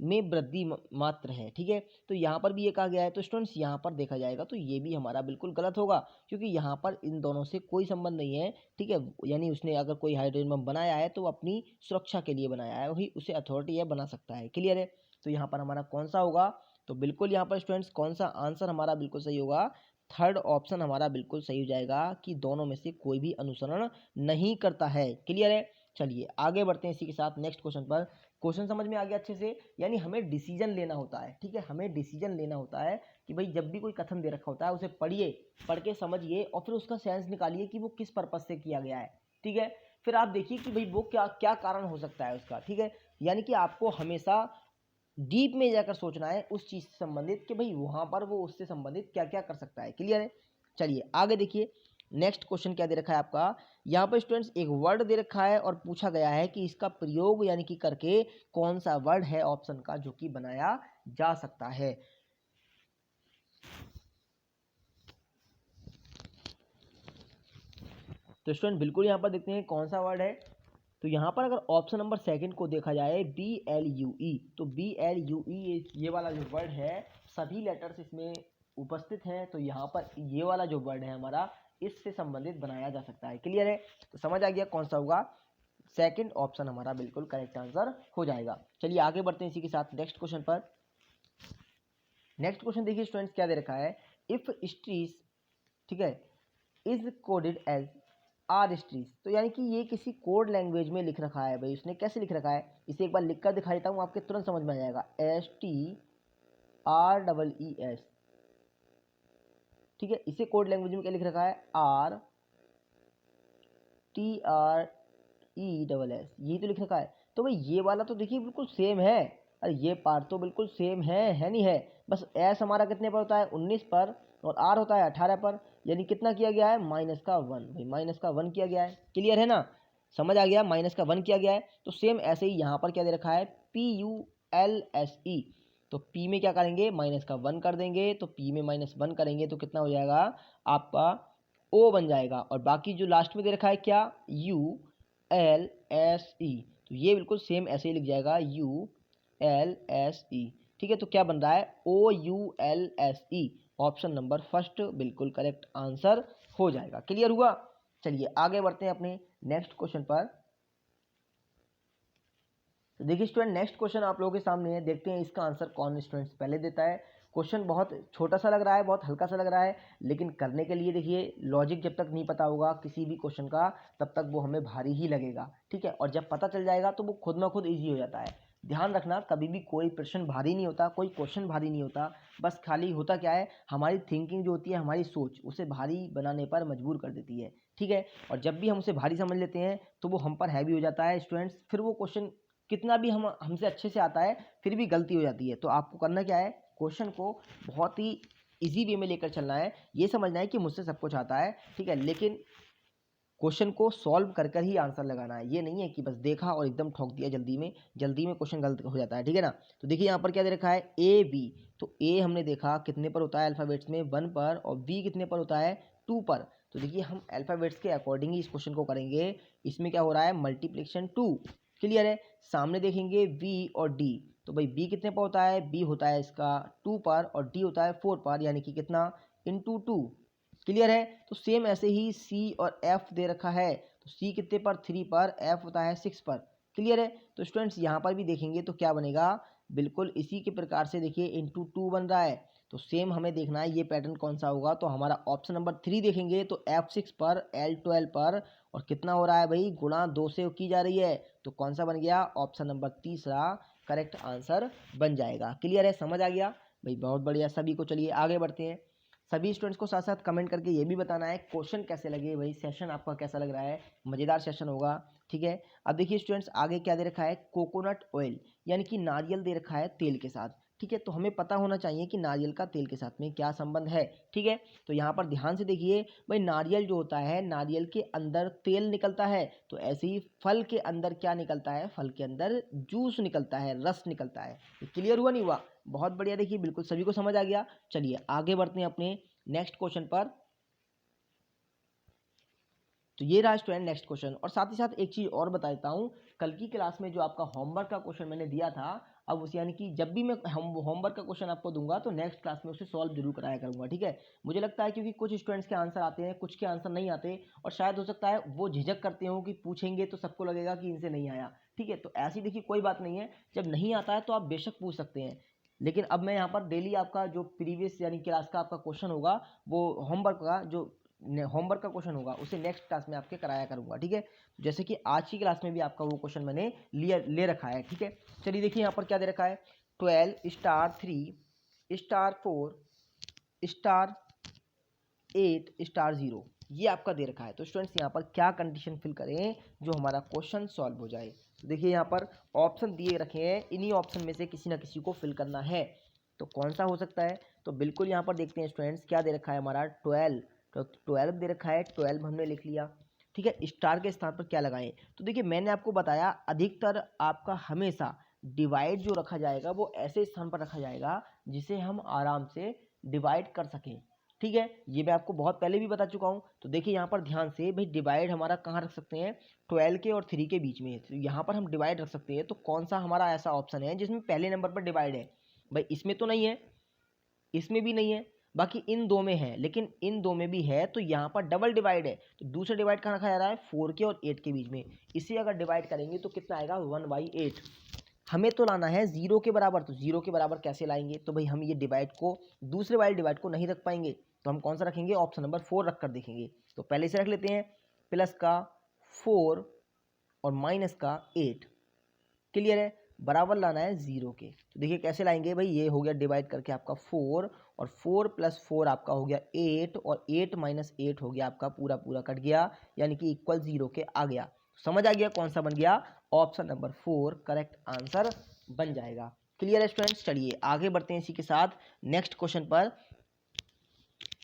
में वृद्धि मात्र है। ठीक है, तो यहाँ पर भी ये कहा गया है। तो स्टूडेंट्स यहाँ पर देखा जाएगा तो ये भी हमारा बिल्कुल गलत होगा, क्योंकि यहाँ पर इन दोनों से कोई संबंध नहीं है। ठीक है, यानी उसने अगर कोई हाइड्रोजन बम बनाया है तो वो अपनी सुरक्षा के लिए बनाया है, वही उसे अथॉरिटी है बना सकता है। क्लियर है। तो यहाँ पर हमारा कौन सा होगा, तो बिल्कुल यहाँ पर स्टूडेंट्स कौन सा आंसर हमारा बिल्कुल सही होगा, थर्ड ऑप्शन हमारा बिल्कुल सही हो जाएगा कि दोनों में से कोई भी अनुसरण नहीं करता है। क्लियर है। चलिए आगे बढ़ते हैं इसी के साथ नेक्स्ट क्वेश्चन पर। क्वेश्चन समझ में आ गया अच्छे से, यानी हमें डिसीजन लेना होता है। ठीक है, हमें डिसीजन लेना होता है कि भाई जब भी कोई कथन दे रखा होता है उसे पढ़िए, पढ़ के समझिए और फिर उसका सेंस निकालिए कि वो किस पर्पज से किया गया है। ठीक है, फिर आप देखिए कि भाई वो क्या क्या कारण हो सकता है उसका। ठीक है, यानी कि आपको हमेशा डीप में जाकर सोचना है उस चीज से संबंधित कि भाई वहां पर वो उससे संबंधित क्या क्या कर सकता है। क्लियर है। चलिए आगे देखिए नेक्स्ट क्वेश्चन क्या दे रखा है आपका। यहाँ पर स्टूडेंट्स एक वर्ड दे रखा है और पूछा गया है कि इसका प्रयोग यानी कि करके कौन सा वर्ड है ऑप्शन का जो कि बनाया जा सकता है। तो स्टूडेंट बिल्कुल यहाँ पर देखते हैं कौन सा वर्ड है। तो यहाँ पर अगर ऑप्शन नंबर सेकंड को देखा जाए BLUE, तो BLUE ये वाला जो वर्ड है सभी लेटर्स इसमें उपस्थित हैं, तो यहाँ पर ये वाला जो वर्ड है हमारा इससे संबंधित बनाया जा सकता है। क्लियर है। तो समझ आ गया कौन सा होगा, सेकंड ऑप्शन हमारा बिल्कुल करेक्ट आंसर हो जाएगा। चलिए आगे बढ़ते हैं इसी के साथ नेक्स्ट क्वेश्चन पर। नेक्स्ट क्वेश्चन देखिए स्टूडेंट्स क्या दे रखा है, इफ स्ट्रीज, ठीक है, इज कोडेड एज आर स्ट्रीज, तो यानी कि ये किसी कोड लैंग्वेज में लिख रखा है। भाई उसने कैसे लिख रखा है, इसे एक बार लिख कर दिखा देता हूँ, आपके तुरंत समझ में आ जाएगा। STREES, ठीक है, इसे कोड लैंग्वेज में क्या लिख रखा है, RTRESS, यही तो लिख रखा है। तो भाई ये वाला तो देखिए बिल्कुल सेम है, अरे ये पार्ट तो बिल्कुल सेम है नहीं है। बस एस हमारा कितने पर होता है, 19 पर, और आर होता है 18 पर, यानी कितना किया गया है, -1। भाई -1 किया गया है। क्लियर है ना, समझ आ गया, -1 किया गया है। तो सेम ऐसे ही यहाँ पर क्या दे रखा है, PULSE, तो P में क्या करेंगे, -1 कर देंगे, तो P में -1 करेंगे तो कितना हो जाएगा आपका O बन जाएगा, और बाकी जो लास्ट में दे रखा है क्या, ULSE, तो ये बिल्कुल सेम ऐसे ही लिख जाएगा ULSE। ठीक है, तो क्या बन रहा है, OULSE, ऑप्शन नंबर फर्स्ट बिल्कुल करेक्ट आंसर हो जाएगा। क्लियर हुआ। चलिए आगे बढ़ते हैं अपने नेक्स्ट क्वेश्चन पर। तो देखिए स्टूडेंट, नेक्स्ट क्वेश्चन आप लोगों के सामने है, देखते हैं इसका आंसर कौन स्टूडेंट्स पहले देता है। क्वेश्चन बहुत छोटा सा लग रहा है, बहुत हल्का सा लग रहा है, लेकिन करने के लिए देखिए लॉजिक जब तक नहीं पता होगा किसी भी क्वेश्चन का, तब तक वो हमें भारी ही लगेगा, ठीक है। और जब पता चल जाएगा तो वो खुद में खुद ईजी हो जाता है। ध्यान रखना, कभी भी कोई प्रश्न भारी नहीं होता, कोई क्वेश्चन भारी नहीं होता, बस खाली होता क्या है, हमारी थिंकिंग जो होती है, हमारी सोच उसे भारी बनाने पर मजबूर कर देती है, ठीक है। और जब भी हम उसे भारी समझ लेते हैं तो वो हम पर हैवी हो जाता है स्टूडेंट्स, फिर वो क्वेश्चन कितना भी हमसे अच्छे से आता है फिर भी गलती हो जाती है। तो आपको करना क्या है, क्वेश्चन को बहुत ही इजी वे में लेकर चलना है, ये समझना है कि मुझसे सब कुछ आता है, ठीक है, लेकिन क्वेश्चन को सॉल्व कर कर ही आंसर लगाना है। ये नहीं है कि बस देखा और एकदम ठोक दिया जल्दी में, जल्दी में क्वेश्चन गलत हो जाता है, ठीक है ना। तो देखिए यहाँ पर क्या दे रखा है, ए बी। तो ए हमने देखा कितने पर होता है अल्फ़ाबेट्स में, 1 पर, और बी कितने पर होता है, 2 पर। तो देखिए हम अल्फ़ाबेट्स के अकॉर्डिंग ही इस क्वेश्चन को करेंगे। इसमें क्या हो रहा है, मल्टीप्लिकेशन 2, क्लियर है। सामने देखेंगे बी और डी, तो भाई बी कितने पर होता है, बी होता है इसका 2 पर और डी होता है 4 पर, यानी कि कितना, इंटू 2, क्लियर है। तो सेम ऐसे ही सी और एफ दे रखा है, तो सी कितने पर, 3 पर, एफ होता है 6 पर, क्लियर है। तो स्टूडेंट्स यहाँ पर भी देखेंगे तो क्या बनेगा, बिल्कुल इसी के प्रकार से देखिए इंटू 2 बन रहा है। तो सेम हमें देखना है ये पैटर्न कौन सा होगा, तो हमारा ऑप्शन नंबर 3 देखेंगे तो F6 पर, L12 पर, और कितना हो रहा है भाई, गुणा 2 से की जा रही है, तो कौन सा बन गया, ऑप्शन नंबर तीसरा करेक्ट आंसर बन जाएगा, क्लियर है, समझ आ गया भाई, बहुत बढ़िया सभी को। चलिए आगे बढ़ते हैं। सभी स्टूडेंट्स को साथ साथ कमेंट करके ये भी बताना है क्वेश्चन कैसे लगे भाई, सेशन आपका कैसा लग रहा है, मज़ेदार सेशन होगा, ठीक है। अब देखिए स्टूडेंट्स, आगे क्या दे रखा है, कोकोनट ऑयल, यानी कि नारियल दे रखा है तेल के साथ, ठीक है। तो हमें पता होना चाहिए कि नारियल का तेल के साथ में क्या संबंध है, ठीक है। तो यहाँ पर ध्यान से देखिए भाई, नारियल जो होता है, नारियल के अंदर तेल निकलता है, तो ऐसे ही फल के अंदर क्या निकलता है, फल के अंदर जूस निकलता है, रस निकलता है। क्लियर हुआ नहीं हुआ, बहुत बढ़िया, देखिए बिल्कुल सभी को समझ आ गया। चलिए आगे बढ़ते हैं अपने नेक्स्ट क्वेश्चन पर। तो ये रहा स्टूडेंट नेक्स्ट क्वेश्चन, और साथ ही साथ एक चीज़ और बता देता हूँ, कल की क्लास में जो आपका होमवर्क का क्वेश्चन मैंने दिया था, अब उस यानी कि जब भी मैं होमवर्क का क्वेश्चन आपको दूंगा तो नेक्स्ट क्लास में उसे सॉल्व जरूर कराया करूंगा, ठीक है। मुझे लगता है क्योंकि कुछ स्टूडेंट्स के आंसर आते हैं, कुछ के आंसर नहीं आते, और शायद हो सकता है वो झिझक करते हो कि पूछेंगे तो सबको लगेगा कि इनसे नहीं आया, ठीक है। तो ऐसी देखिए कोई बात नहीं है, जब नहीं आता है तो आप बेशक पूछ सकते हैं, लेकिन अब मैं यहाँ पर डेली आपका जो प्रीवियस यानी क्लास का आपका क्वेश्चन होगा, वो होमवर्क का जो होमवर्क का क्वेश्चन होगा उसे नेक्स्ट क्लास में आपके कराया करूंगा, ठीक है। जैसे कि आज की क्लास में भी आपका वो क्वेश्चन मैंने ले रखा है, ठीक है। चलिए देखिए यहाँ पर क्या दे रखा है, 12 स्टार 3 स्टार 4 स्टार 8 स्टार 0, ये आपका दे रखा है। तो स्टूडेंट्स यहाँ पर क्या कंडीशन फिल करें जो हमारा क्वेश्चन सॉल्व हो जाए। तो देखिए यहाँ पर ऑप्शन दिए रखे हैं, इन्हीं ऑप्शन में से किसी ना किसी को फिल करना है, तो कौन सा हो सकता है। तो बिल्कुल यहाँ पर देखते हैं स्टूडेंट्स, क्या दे रखा है हमारा 12, तो 12 दे रखा है, 12 हमने लिख लिया, ठीक है। स्टार के स्थान पर क्या लगाएं, तो देखिए मैंने आपको बताया अधिकतर आपका हमेशा डिवाइड जो रखा जाएगा वो ऐसे स्थान पर रखा जाएगा जिसे हम आराम से डिवाइड कर सकें, ठीक है। ये मैं आपको बहुत पहले भी बता चुका हूँ। तो देखिए यहाँ पर ध्यान से भाई, डिवाइड हमारा कहाँ रख सकते हैं, 12 के और 3 के बीच में, तो यहाँ पर हम डिवाइड रख सकते हैं। तो कौन सा हमारा ऐसा ऑप्शन है जिसमें पहले नंबर पर डिवाइड है, भाई इसमें तो नहीं है, इसमें भी नहीं है, बाकी इन दो में है, लेकिन इन दो में भी है, तो यहाँ पर डबल डिवाइड है। तो दूसरा डिवाइड कहाँ रखा जा रहा है, 4 के और 8 के बीच में, इसे अगर डिवाइड करेंगे तो कितना आएगा, 1/8। हमें तो लाना है 0 के बराबर, तो 0 के बराबर कैसे लाएंगे, तो भाई हम ये डिवाइड को, दूसरे वाले डिवाइड को नहीं रख पाएंगे, तो हम कौन सा रखेंगे, ऑप्शन नंबर 4 रख कर देखेंगे। तो पहले से रख लेते हैं, प्लस का 4 और माइनस का 8, क्लियर है, बराबर लाना है 0 के। तो देखिए कैसे लाएंगे भाई, ये हो गया डिवाइड करके आपका 4, और 4 + 4 आपका हो गया 8, और 8 - 8 हो गया आपका पूरा पूरा कट गया, यानी कि इक्वल 0 के आ गया। समझ आ गया कौन सा बन गया, ऑप्शन नंबर 4 करेक्ट आंसर बन जाएगा। क्लियर है स्टूडेंट्स, चलिए आगे बढ़ते हैं इसी के साथ नेक्स्ट क्वेश्चन पर।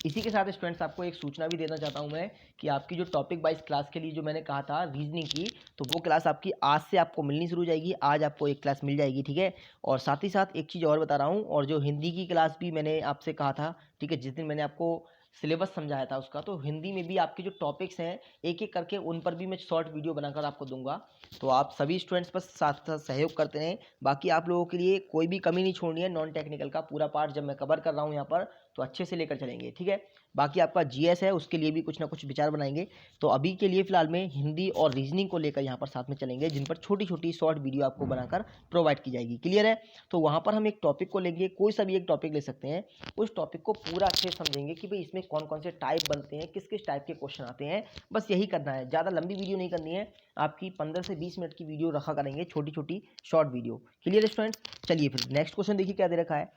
इसी के साथ स्टूडेंट्स आपको एक सूचना भी देना चाहता हूं मैं, कि आपकी जो टॉपिक वाइज क्लास के लिए जो मैंने कहा था रीजनिंग की, तो वो क्लास आपकी आज से आपको मिलनी शुरू हो जाएगी, आज आपको एक क्लास मिल जाएगी, ठीक है। और साथ ही साथ एक चीज़ और बता रहा हूँ, और जो हिंदी की क्लास भी मैंने आपसे कहा था, ठीक है, जिस दिन मैंने आपको सिलेबस समझाया था उसका, तो हिंदी में भी आपके जो टॉपिक्स हैं एक एक करके उन पर भी मैं शॉर्ट वीडियो बनाकर आपको दूंगा। तो आप सभी स्टूडेंट्स बस साथ साथ सहयोग करते रहें, बाकी आप लोगों के लिए कोई भी कमी नहीं छोड़नी है, नॉन टेक्निकल का पूरा पार्ट जब मैं कवर कर रहा हूँ यहाँ पर, तो अच्छे से लेकर चलेंगे, ठीक है। बाकी आपका जीएस है उसके लिए भी कुछ ना कुछ विचार बनाएंगे। तो अभी के लिए फिलहाल में हिंदी और रीजनिंग को लेकर यहाँ पर साथ में चलेंगे, जिन पर छोटी छोटी शॉर्ट वीडियो आपको बनाकर प्रोवाइड की जाएगी। क्लियर है? तो वहाँ पर हम एक टॉपिक को लेंगे, कोई सा भी एक टॉपिक ले सकते हैं, उस टॉपिक को पूरा अच्छे से समझेंगे कि भाई इसमें कौन कौन से टाइप बनते हैं, किस किस टाइप के क्वेश्चन आते हैं। बस यही करना है, ज़्यादा लंबी वीडियो नहीं करनी है, आपकी 15 से 20 मिनट की वीडियो रखा करेंगे, छोटी छोटी शॉर्ट वीडियो। Clear students? चलिए फिर नेक्स्ट क्वेश्चन देखिए क्या दे रखा है।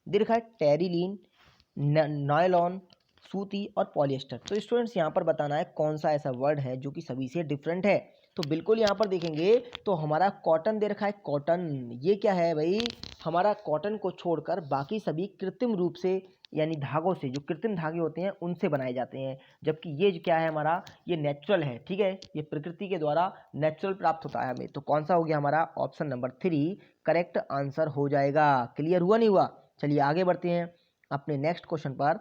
दे रखा है टेरिलीन, नायलॉन, सूती और पॉलिएस्टर। तो स्टूडेंट्स यहाँ पर बताना है कौन सा ऐसा वर्ड है जो कि सभी से डिफरेंट है। तो बिल्कुल यहाँ पर देखेंगे तो हमारा कॉटन दे रखा है, कॉटन। ये क्या है भाई? हमारा कॉटन को छोड़कर बाकी सभी कृत्रिम रूप से यानी धागों से, जो कृत्रिम धागे होते हैं उनसे बनाए जाते हैं, जबकि ये जो क्या है हमारा, ये नेचुरल है। ठीक है, ये प्रकृति के द्वारा नेचुरल प्राप्त होता है हमें। तो कौन सा हो गया हमारा? ऑप्शन नंबर 3 करेक्ट आंसर हो जाएगा। क्लियर हुआ नहीं हुआ? चलिए आगे बढ़ते हैं अपने नेक्स्ट क्वेश्चन पर।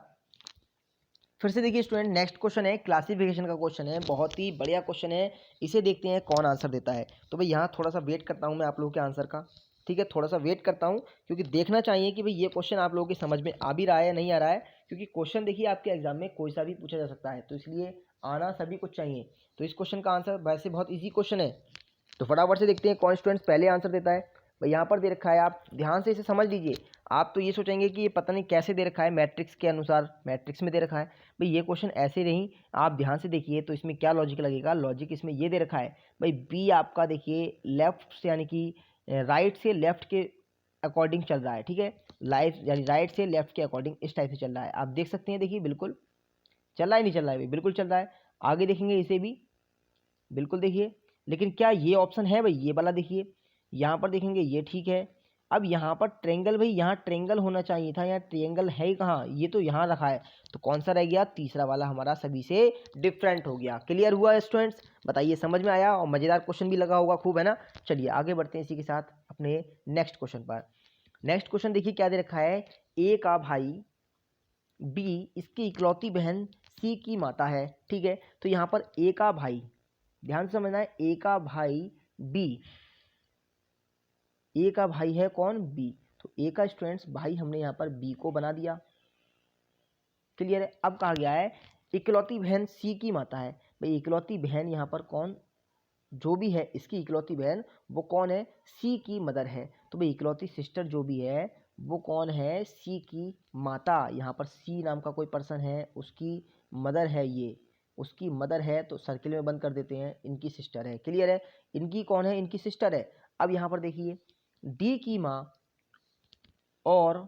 फिर से देखिए स्टूडेंट, नेक्स्ट क्वेश्चन है क्लासिफिकेशन का क्वेश्चन है, बहुत ही बढ़िया क्वेश्चन है। इसे देखते हैं कौन आंसर देता है। तो भाई यहाँ थोड़ा सा वेट करता हूँ मैं आप लोगों के आंसर का। ठीक है, थोड़ा सा वेट करता हूँ, क्योंकि देखना चाहिए कि भाई ये क्वेश्चन आप लोगों की समझ में आ भी रहा है या नहीं आ रहा है। क्योंकि क्वेश्चन देखिए आपके एग्जाम में कोई सा भी पूछा जा सकता है, तो इसलिए आना सभी कुछ चाहिए। तो इस क्वेश्चन का आंसर वैसे बहुत ईजी क्वेश्चन है, तो फटाफट से देखते हैं कौन स्टूडेंट्स पहले आंसर देता है। भाई यहाँ पर दे रखा है, आप ध्यान से इसे समझ लीजिए। आप तो ये सोचेंगे कि ये पता नहीं कैसे दे रखा है, मैट्रिक्स के अनुसार, मैट्रिक्स में दे रखा है। भाई ये क्वेश्चन ऐसे नहीं, आप ध्यान से देखिए तो इसमें क्या लॉजिक लगेगा। लॉजिक इसमें ये दे रखा है भाई, बी आपका देखिए लेफ्ट से यानी कि राइट से लेफ्ट के अकॉर्डिंग चल रहा है। ठीक है, लाइफ यानी राइट से लेफ्ट के अकॉर्डिंग इस टाइप से चल रहा है। आप देख सकते हैं, देखिए बिल्कुल चल रहा है, नहीं चल रहा है भाई? बिल्कुल चल रहा है। आगे देखेंगे इसे भी, बिल्कुल देखिए। लेकिन क्या ये ऑप्शन है भाई? ये वाला देखिए, यहाँ पर देखेंगे ये ठीक है। अब यहाँ पर ट्रेंगल, भाई यहाँ ट्रेंगल होना चाहिए था, यहाँ ट्रेंगल है ही कहाँ? ये तो यहाँ रखा है। तो कौन सा रह गया? तीसरा वाला हमारा सभी से डिफरेंट हो गया। क्लियर हुआ स्टूडेंट्स? बताइए, समझ में आया? और मज़ेदार क्वेश्चन भी लगा होगा खूब, है ना? चलिए आगे बढ़ते हैं इसी के साथ अपने नेक्स्ट क्वेश्चन पर। नेक्स्ट क्वेश्चन देखिए क्या दे रखा है। ए का भाई बी इसकी इकलौती बहन सी की माता है। ठीक है, तो यहाँ पर ए का भाई, ध्यान से समझना है, ए का भाई बी, ए का भाई है कौन? बी। तो ए का स्टूडेंट्स भाई हमने यहाँ पर बी को बना दिया। क्लियर है? अब कहा गया है इकलौती बहन सी की माता है। भाई इकलौती बहन यहाँ पर कौन, जो भी है इसकी इकलौती बहन, वो कौन है? सी की मदर है। तो भाई इकलौती सिस्टर जो भी है वो कौन है? सी की माता। यहाँ पर सी नाम का कोई पर्सन है, उसकी मदर है, ये उसकी मदर है, तो सर्किल में बंद कर देते हैं, इनकी सिस्टर है। क्लियर है? इनकी कौन है? इनकी सिस्टर है। अब यहाँ पर देखिए डी की माँ और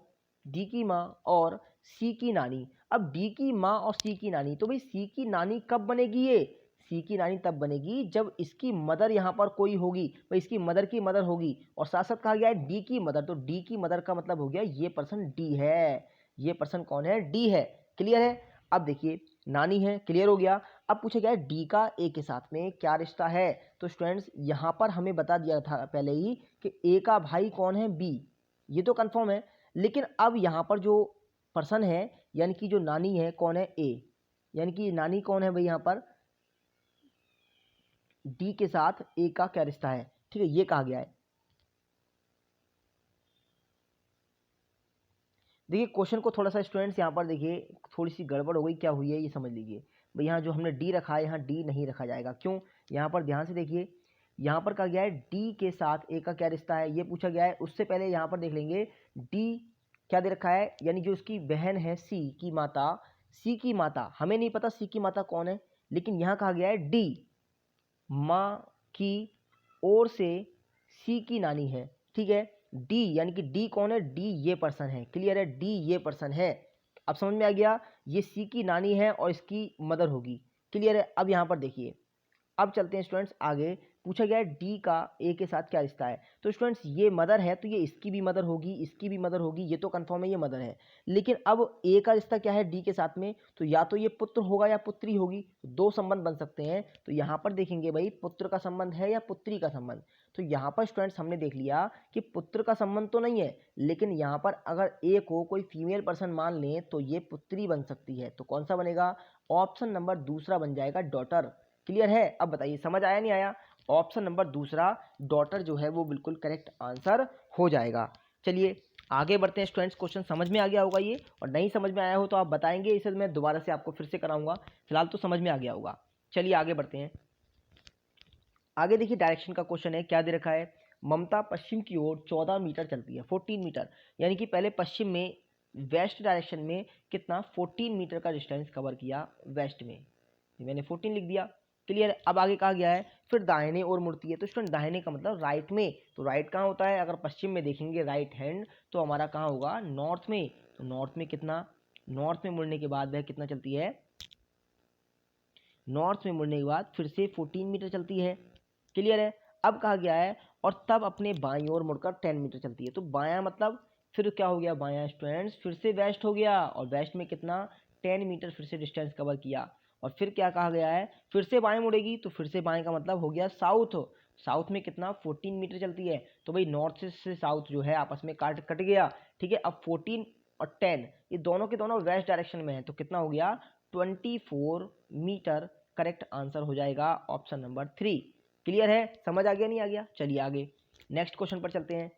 डी की माँ और सी की नानी। अब डी की माँ और सी की नानी, तो भाई सी की नानी कब बनेगी? ये सी की नानी तब बनेगी जब इसकी मदर यहाँ पर कोई होगी, भाई इसकी मदर की मदर होगी। और साथ साथ कहा गया है डी की मदर, तो डी की मदर का मतलब हो गया ये पर्सन डी है। ये पर्सन कौन है? डी है। क्लियर है? अब देखिए नानी है, क्लियर हो गया। अब पूछा गया है डी का ए के साथ में क्या रिश्ता है। तो स्टूडेंट्स यहाँ पर हमें बता दिया था पहले ही कि ए का भाई कौन है? बी, ये तो कंफर्म है। लेकिन अब यहाँ पर जो पर्सन है यानी कि जो नानी है कौन है? ए, यानी कि नानी कौन है भाई? यहाँ पर डी के साथ ए का क्या रिश्ता है? ठीक है, ये कहा गया है। देखिए क्वेश्चन को थोड़ा सा स्टूडेंट्स यहाँ पर देखिए थोड़ी सी गड़बड़ हो गई, क्या हुई है ये समझ लीजिए। भाई यहाँ जो हमने डी रखा है, यहाँ डी नहीं रखा जाएगा। क्यों? यहाँ पर ध्यान से देखिए, यहाँ पर कहा गया है डी के साथ ए का क्या रिश्ता है, ये पूछा गया है। उससे पहले यहाँ पर देख लेंगे डी क्या दे रखा है, यानी जो उसकी बहन है सी की माता, सी की माता हमें नहीं पता सी की माता कौन है, लेकिन यहाँ कहा गया है डी माँ की ओर से सी की नानी है। ठीक है, डी यानी कि डी कौन है? डी ये पर्सन है। क्लियर है? डी ये पर्सन है। अब समझ में आ गया, ये सी की नानी है और इसकी मदर होगी। क्लियर है? अब यहाँ पर देखिए, अब चलते हैं स्टूडेंट्स आगे। पूछा गया है डी का ए के साथ क्या रिश्ता है। तो स्टूडेंट्स ये मदर है, तो ये इसकी भी मदर होगी, इसकी भी मदर होगी, ये तो कंफर्म है ये मदर है। लेकिन अब ए का रिश्ता क्या है डी के साथ में? तो या तो ये पुत्र होगा या पुत्री होगी, दो संबंध बन सकते हैं। तो यहाँ पर देखेंगे भाई पुत्र का संबंध है या पुत्री का संबंध। तो यहाँ पर स्टूडेंट्स हमने देख लिया कि पुत्र का संबंध तो नहीं है, लेकिन यहाँ पर अगर ए को कोई फीमेल पर्सन मान लें तो ये पुत्री बन सकती है। तो कौन सा बनेगा? ऑप्शन नंबर दूसरा बन जाएगा, डॉटर। क्लियर है? अब बताइए समझ आया नहीं आया? ऑप्शन नंबर दूसरा डॉटर जो है वो बिल्कुल करेक्ट आंसर हो जाएगा। चलिए आगे बढ़ते हैं स्टूडेंट्स। क्वेश्चन समझ में आ गया होगा ये, और नहीं समझ में आया हो तो आप बताएंगे, इसे मैं दोबारा से आपको फिर से कराऊंगा। फिलहाल तो समझ में आ गया होगा। चलिए आगे बढ़ते हैं। आगे देखिए डायरेक्शन का क्वेश्चन है, क्या दे रखा है। ममता पश्चिम की ओर 14 मीटर चलती है, 14 मीटर, यानी कि पहले पश्चिम में वेस्ट डायरेक्शन में कितना 14 मीटर का डिस्टेंस कवर किया वेस्ट में, मैंने 14 लिख दिया। क्लियर। अब आगे कहा गया है फिर दाहिने ओर मुड़ती है, तो स्टूडेंट दाहिने का मतलब राइट में, तो राइट कहाँ होता है, अगर पश्चिम में देखेंगे राइट हैंड, तो हमारा कहाँ होगा, नॉर्थ में। तो नॉर्थ में कितना, नॉर्थ में मुड़ने के बाद वह कितना चलती है, नॉर्थ में मुड़ने के बाद फिर से 14 मीटर चलती है। क्लियर है। अब कहा गया है और तब अपने बाईं ओर मुड़कर 10 मीटर चलती है, तो बायां मतलब फिर क्या हो गया, बायां स्टूडेंट्स फिर से वेस्ट हो गया, और वेस्ट में कितना 10 मीटर फिर से डिस्टेंस कवर किया। और फिर क्या कहा गया है, फिर से बाएं मुड़ेगी, तो फिर से बाएं का मतलब हो गया साउथ, साउथ में कितना 14 मीटर चलती है। तो भाई नॉर्थ से साउथ जो है आपस में कट गया। ठीक है। अब 14 और 10 ये दोनों के दोनों वेस्ट डायरेक्शन में है, तो कितना हो गया 24 मीटर। करेक्ट आंसर हो जाएगा ऑप्शन नंबर 3। क्लियर है, समझ आ गया नहीं आ गया। चलिए आगे नेक्स्ट क्वेश्चन पर चलते हैं।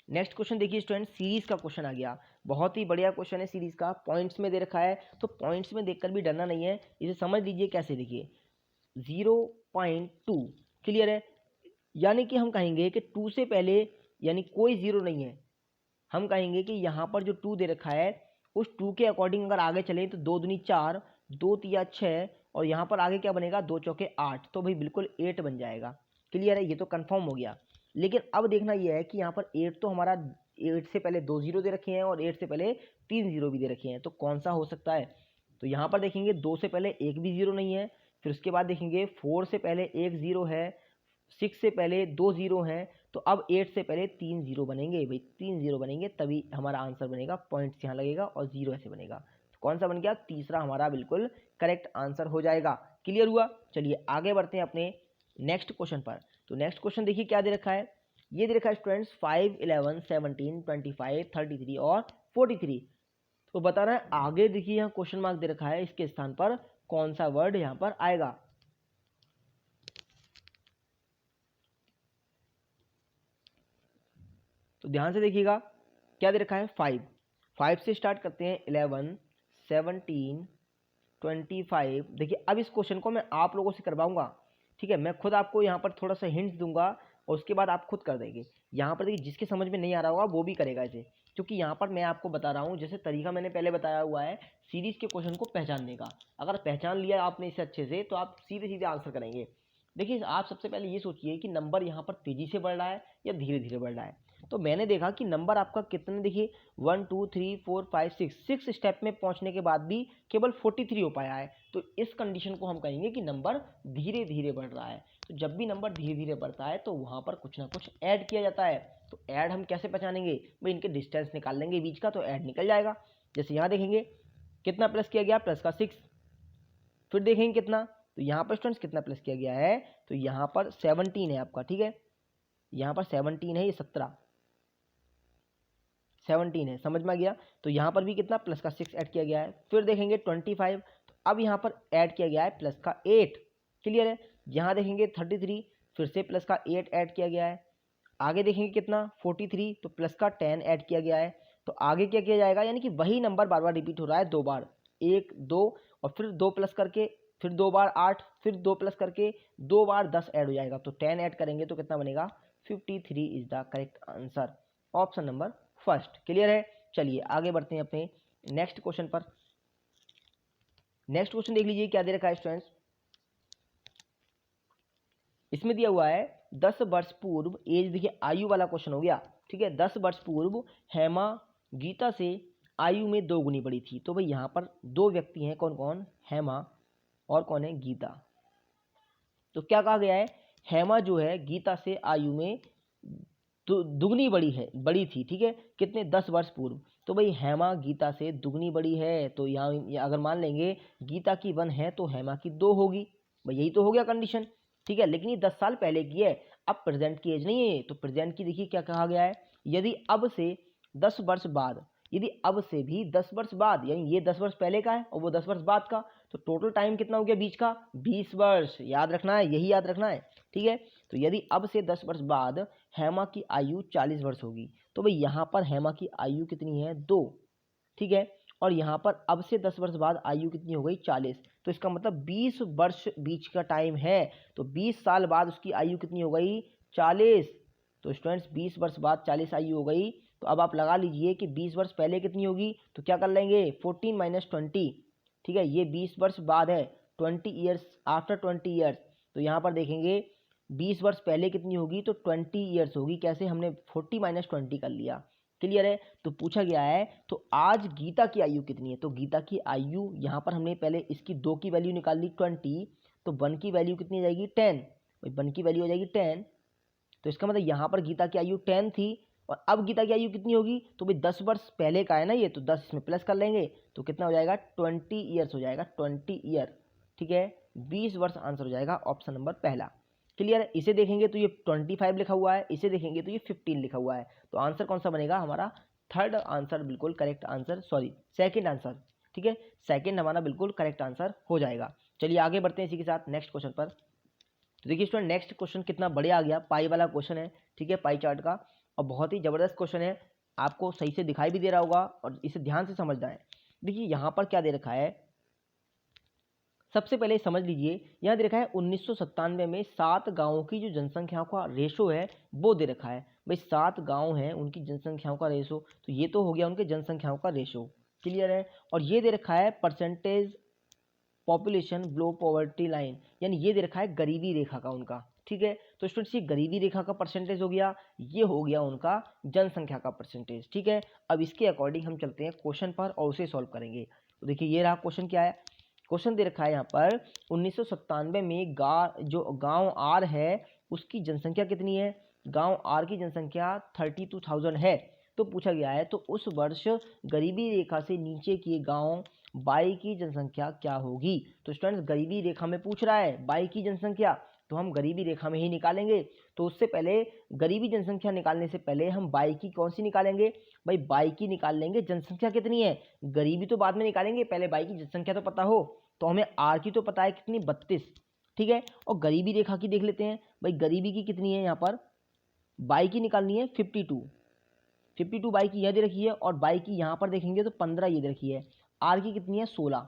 नेक्स्ट क्वेश्चन देखिए स्टूडेंट, सीरीज का क्वेश्चन आ गया, बहुत ही बढ़िया क्वेश्चन है सीरीज का, पॉइंट्स में दे रखा है, तो पॉइंट्स में देखकर भी डरना नहीं है, इसे समझ लीजिए कैसे। देखिए 0.2, क्लियर है, यानी कि हम कहेंगे कि 2 से पहले यानी कोई जीरो नहीं है, हम कहेंगे कि यहाँ पर जो 2 दे रखा है उस 2 के अकॉर्डिंग अगर आगे चलें तो 2 दूनी 4, 2 तिया 6, और यहाँ पर आगे क्या बनेगा 2 चौके 8, तो भाई बिल्कुल 8 बन जाएगा। क्लियर है, ये तो कंफर्म हो गया। लेकिन अब देखना यह है कि यहाँ पर 8 तो हमारा 8 से पहले 2 जीरो दे रखे हैं और 8 से पहले 3 जीरो भी दे रखे हैं, तो कौन सा हो सकता है। तो यहाँ पर देखेंगे 2 से पहले एक भी जीरो नहीं है, फिर उसके बाद देखेंगे 4 से पहले एक जीरो है, 6 से पहले 2 जीरो हैं, तो अब 8 से पहले 3 जीरो बनेंगे, भाई 3 जीरो बनेंगे तभी हमारा आंसर बनेगा, पॉइंट्स यहाँ लगेगा और जीरो ऐसे बनेगा, तो कौन सा बन गया, तीसरा हमारा बिल्कुल करेक्ट आंसर हो जाएगा। क्लियर हुआ। चलिए आगे बढ़ते हैं अपने नेक्स्ट क्वेश्चन पर। तो नेक्स्ट क्वेश्चन देखिए क्या दे रखा है, ये दे रखा है स्टूडेंट्स 5, 11, 17, 25, 33 और 43, तो बताना है आगे देखिए यहाँ क्वेश्चन मार्क दे रखा है, इसके स्थान पर कौन सा वर्ड यहाँ पर आएगा। तो ध्यान से देखिएगा क्या दे रखा है, 5 से स्टार्ट करते हैं, 11, 17, 25। देखिए अब इस क्वेश्चन को मैं आप लोगों से करवाऊंगा, ठीक है, मैं खुद आपको यहाँ पर थोड़ा सा हिंट्स दूंगा और उसके बाद आप खुद कर देंगे। यहाँ पर देखिए जिसके समझ में नहीं आ रहा होगा वो भी करेगा इसे, क्योंकि यहाँ पर मैं आपको बता रहा हूँ, जैसे तरीका मैंने पहले बताया हुआ है सीरीज के क्वेश्चन को पहचानने का, अगर पहचान लिया आपने इसे अच्छे से तो आप सीधे सीधे आंसर करेंगे। देखिए आप सबसे पहले ये सोचिए कि नंबर यहाँ पर तेजी से बढ़ रहा है या धीरे धीरे बढ़ रहा है। तो मैंने देखा कि नंबर आपका कितने, देखिए 1 2 3 4 5 6 स्टेप में पहुंचने के बाद भी केवल 43 हो पाया है, तो इस कंडीशन को हम कहेंगे कि नंबर धीरे धीरे बढ़ रहा है। तो जब भी नंबर धीरे धीरे बढ़ता है तो वहाँ पर कुछ ना कुछ ऐड किया जाता है, तो ऐड हम कैसे पहचानेंगे, भाई इनके डिस्टेंस निकाल लेंगे बीच का, तो ऐड निकल जाएगा। जैसे यहाँ देखेंगे कितना प्लस किया गया, प्लस का 6, फिर देखेंगे कितना, तो यहाँ पर स्टूडेंट्स कितना प्लस किया गया है, तो यहाँ पर 17 है आपका, ठीक है, यहाँ पर 17 है, ये 17 है, समझ में आ गया। तो यहाँ पर भी कितना प्लस का 6 ऐड किया गया है, फिर देखेंगे 25, तो अब यहाँ पर ऐड किया गया है प्लस का 8। क्लियर है। यहाँ देखेंगे 33, फिर से प्लस का 8 ऐड किया गया है। आगे देखेंगे कितना 43, तो प्लस का 10 ऐड किया गया है। तो आगे क्या किया जाएगा, यानी कि वही नंबर बार बार रिपीट हो रहा है, 2 बार, 1 2 और फिर 2 प्लस करके, फिर 2 बार 8, फिर 2 प्लस करके 2 बार 10 ऐड हो जाएगा, तो 10 ऐड करेंगे तो कितना बनेगा, 53 is the correct answer, option number first. Clear है। चलिए आगे बढ़ते हैं अपने नेक्स्ट क्वेश्चन पर। नेक्स्ट क्वेश्चन देख लीजिए क्या दे रखा है स्टूडेंट्स, इसमें दिया हुआ है 10 वर्ष पूर्व, एज देखिए आयु वाला क्वेश्चन हो गया, ठीक है, 10 वर्ष पूर्व हेमा गीता से आयु में 2 गुनी बड़ी थी। तो भाई यहाँ पर 2 व्यक्ति हैं, कौन कौन, हेमा और कौन है, गीता। तो क्या कहा गया है, हेमा जो है गीता से आयु में दुगनी बड़ी थी, ठीक है, कितने 10 वर्ष पूर्व। तो भाई हेमा गीता से दुगनी बड़ी है, तो यहाँ अगर मान लेंगे गीता की 1 है तो हेमा की 2 होगी, भाई यही तो हो गया कंडीशन, ठीक है। लेकिन ये 10 साल पहले की है, अब प्रेजेंट की एज नहीं है, तो प्रेजेंट की देखिए क्या कहा गया है, यदि अब से 10 वर्ष बाद, यदि अब से भी 10 वर्ष बाद, यानी ये 10 वर्ष पहले का है और वो 10 वर्ष बाद का, तो टोटल टाइम कितना हो गया बीच का, 20 वर्ष, याद रखना है, यही याद रखना है, ठीक है। तो यदि अब से 10 वर्ष बाद हेमा की आयु 40 वर्ष होगी। तो भाई यहाँ पर हेमा की आयु कितनी है 2, ठीक है, और यहाँ पर अब से 10 वर्ष बाद आयु कितनी हो गई 40, तो इसका मतलब 20 वर्ष बीच का टाइम है, तो 20 साल बाद उसकी आयु कितनी हो गई 40। तो स्टूडेंट्स 20 वर्ष बाद 40 आयु हो गई। तो अब आप लगा लीजिए कि 20 वर्ष पहले कितनी होगी, तो क्या कर लेंगे 14 माइनस 20, ठीक है, ये 20 वर्ष बाद है, 20 ईयर्स आफ्टर 20 ईयर्स। तो यहाँ पर देखेंगे 20 वर्ष पहले कितनी होगी, तो 20 ईयर्स होगी। कैसे, हमने 40 माइनस 20 कर लिया। क्लियर है। तो पूछा गया है तो आज गीता की आयु कितनी है, तो गीता की आयु यहाँ पर हमने पहले इसकी 2 की वैल्यू निकाल ली 20, तो 1 की वैल्यू कितनी हो जाएगी 10, 1 की वैल्यू हो जाएगी 10। तो इसका मतलब यहाँ पर गीता की आयु 10 थी, और अब गीता की आयु कितनी होगी, तो भाई 10 वर्ष पहले का है ना ये, तो 10 इसमें प्लस कर लेंगे, तो कितना हो जाएगा 20 ईयर्स हो जाएगा, 20 ईयर, ठीक है, 20 वर्ष आंसर हो जाएगा ऑप्शन नंबर पहला। क्लियर है। इसे देखेंगे तो ये 25 लिखा हुआ है, इसे देखेंगे तो ये 15 लिखा हुआ है, तो आंसर कौन सा बनेगा हमारा, थर्ड आंसर बिल्कुल correct answer, sorry second answer, ठीक है, सेकंड हमारा बिल्कुल करेक्ट आंसर हो जाएगा। चलिए आगे बढ़ते हैं इसी के साथ नेक्स्ट क्वेश्चन पर। तो देखिए स्टूडेंट नेक्स्ट क्वेश्चन कितना बढ़िया आ गया, पाई वाला क्वेश्चन है, ठीक है, पाई चार्ट का, और बहुत ही जबरदस्त क्वेश्चन है, आपको सही से दिखाई भी दे रहा होगा, और इसे ध्यान से समझना है। देखिए यहाँ पर क्या दे रखा है, सबसे पहले समझ लीजिए, यहाँ दे रखा है 1997 में 7 गांवों की जो जनसंख्या का रेशो है वो दे रखा है। भाई 7 गांव हैं, उनकी जनसंख्याओं का रेशो, तो ये तो हो गया उनके जनसंख्याओं का रेशो। क्लियर है। और ये दे रखा है percentage population below poverty line, यानी ये दे रखा है गरीबी रेखा का उनका, ठीक है। तो स्टूडेंट्स ये गरीबी रेखा का परसेंटेज हो गया, ये हो गया उनका जनसंख्या का परसेंटेज, ठीक है। अब इसके अकॉर्डिंग हम चलते हैं क्वेश्चन पर और उसे सॉल्व करेंगे। तो देखिए ये रहा क्वेश्चन, क्या है क्वेश्चन दे रखा है यहाँ पर 1997 में जो गांव आर है उसकी जनसंख्या कितनी है, गांव आर की जनसंख्या 32,000 है। तो पूछा गया है तो उस वर्ष गरीबी रेखा से नीचे के गांव बाई की जनसंख्या क्या होगी। तो स्टूडेंट्स गरीबी रेखा में पूछ रहा है बाई की जनसंख्या, तो हम गरीबी रेखा में ही निकालेंगे। तो उससे पहले गरीबी जनसंख्या निकालने से पहले हम बाई की कौन सी निकालेंगे, भाई बाई की निकाल लेंगे जनसंख्या कितनी है, गरीबी तो बाद में निकालेंगे, पहले बाई की जनसंख्या तो पता हो। तो हमें आर की तो पता है कितनी 32, ठीक है, और गरीबी रेखा की देख लेते हैं, भाई गरीबी की कितनी है, यहाँ पर बाई की निकालनी है 52 बाई की यह दे रखी है, और बाई की यहाँ पर देखेंगे तो 15 ये दे रखी है, आर की कितनी है 16,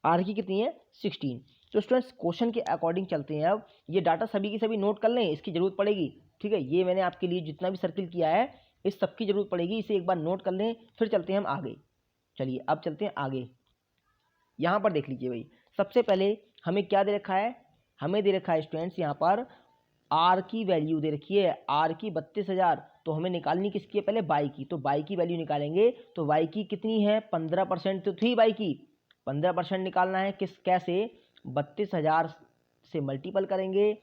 आर की कितनी है 16। तो स्टूडेंट्स क्वेश्चन के अकॉर्डिंग चलते हैं। अब ये डाटा सभी की सभी नोट कर लें, इसकी जरूरत पड़ेगी, ठीक है, ये मैंने आपके लिए जितना भी सर्किल किया है इस सब की जरूरत पड़ेगी, इसे एक बार नोट कर लें, फिर चलते हैं हम आगे। चलिए अब चलते हैं आगे। यहाँ पर देख लीजिए भाई, सबसे पहले हमें क्या दे रखा है, हमें दे रखा है स्टूडेंट्स यहाँ पर आर की वैल्यू दे रखी है, आर की 32,000, तो हमें निकालनी किसकी है, पहले बाई की, तो बाई की वैल्यू निकालेंगे, तो बाई की कितनी है 15% तो थी बाई की, 15% निकालना है किस कैसे, 32,000 से मल्टीपल करेंगे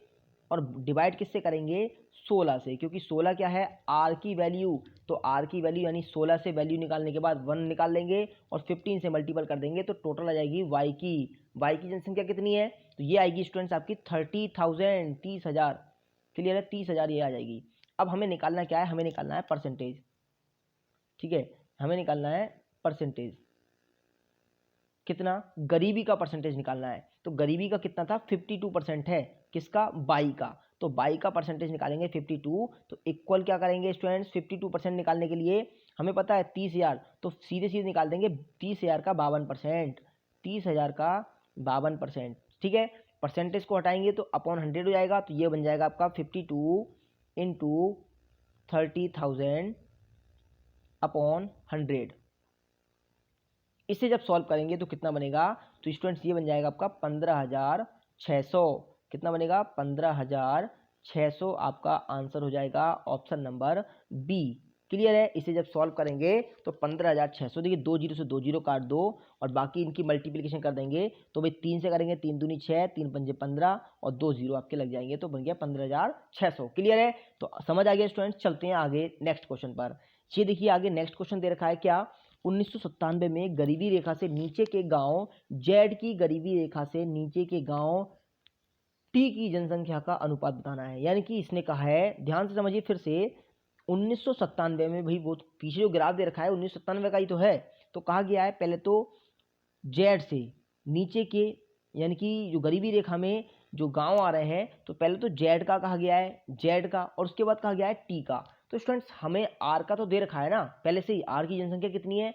और डिवाइड किससे करेंगे 16 से, क्योंकि 16 क्या है आर की वैल्यू, तो आर की वैल्यू यानी 16 से वैल्यू निकालने के बाद 1 निकाल लेंगे और 15 से मल्टीपल कर देंगे, तो टोटल आ जाएगी वाई की जनसंख्या कितनी है, तो ये आएगी स्टूडेंट्स आपकी 30,000, 30,000। क्लियर है, 30,000 ये आ जाएगी। अब हमें निकालना क्या है, हमें निकालना है परसेंटेज, ठीक है, हमें निकालना है परसेंटेज, कितना गरीबी का परसेंटेज निकालना है। तो गरीबी का कितना था 52% है, किसका बाई का, तो बाई का परसेंटेज निकालेंगे 52, तो इक्वल क्या करेंगे स्टूडेंट्स 52% निकालने के लिए हमें पता है 30,000, तो सीधे सीधे निकाल देंगे 30,000 का 52%, 30,000 का 52%, ठीक है। परसेंटेज को हटाएंगे तो अपॉन 100 हो जाएगा, तो ये बन जाएगा आपका 52 इंटू 30,000 अपॉन 100। इसे जब सॉल्व करेंगे तो कितना बनेगा, तो स्टूडेंट्स ये बन जाएगा आपका 15,600, कितना बनेगा 15,600, आपका आंसर हो जाएगा ऑप्शन नंबर बी। क्लियर है। इसे जब सॉल्व करेंगे तो 15,600, देखिए 2 जीरो से 2 जीरो काट दो और बाकी इनकी मल्टीप्लिकेशन कर देंगे, तो भाई 3 से करेंगे, 3 दूनी 6, 3 पंजे 15 और 2 जीरो आपके लग जाएंगे, तो बन गया 15,600। क्लियर है। तो समझ आ गया स्टूडेंट्स, चलते हैं आगे नेक्स्ट क्वेश्चन पर। ये देखिए आगे नेक्स्ट क्वेश्चन दे रखा है क्या, 1997 में गरीबी रेखा से नीचे के गांव जेड की गरीबी रेखा से नीचे के गांव टी की जनसंख्या का अनुपात बताना है। यानी कि इसने कहा है, ध्यान से समझिए फिर से, 1997 में, भाई वो पीछे जो ग्राफ दे रखा है 1997 का ही तो है, तो कहा गया है पहले तो जेड से नीचे के, यानी कि जो गरीबी रेखा में जो गांव आ रहे हैं तो पहले तो जेड का कहा गया है, जेड का, और उसके बाद कहा गया है टी का। तो स्टूडेंट्स हमें आर का तो दे रखा है ना पहले से ही, आर की जनसंख्या कितनी है,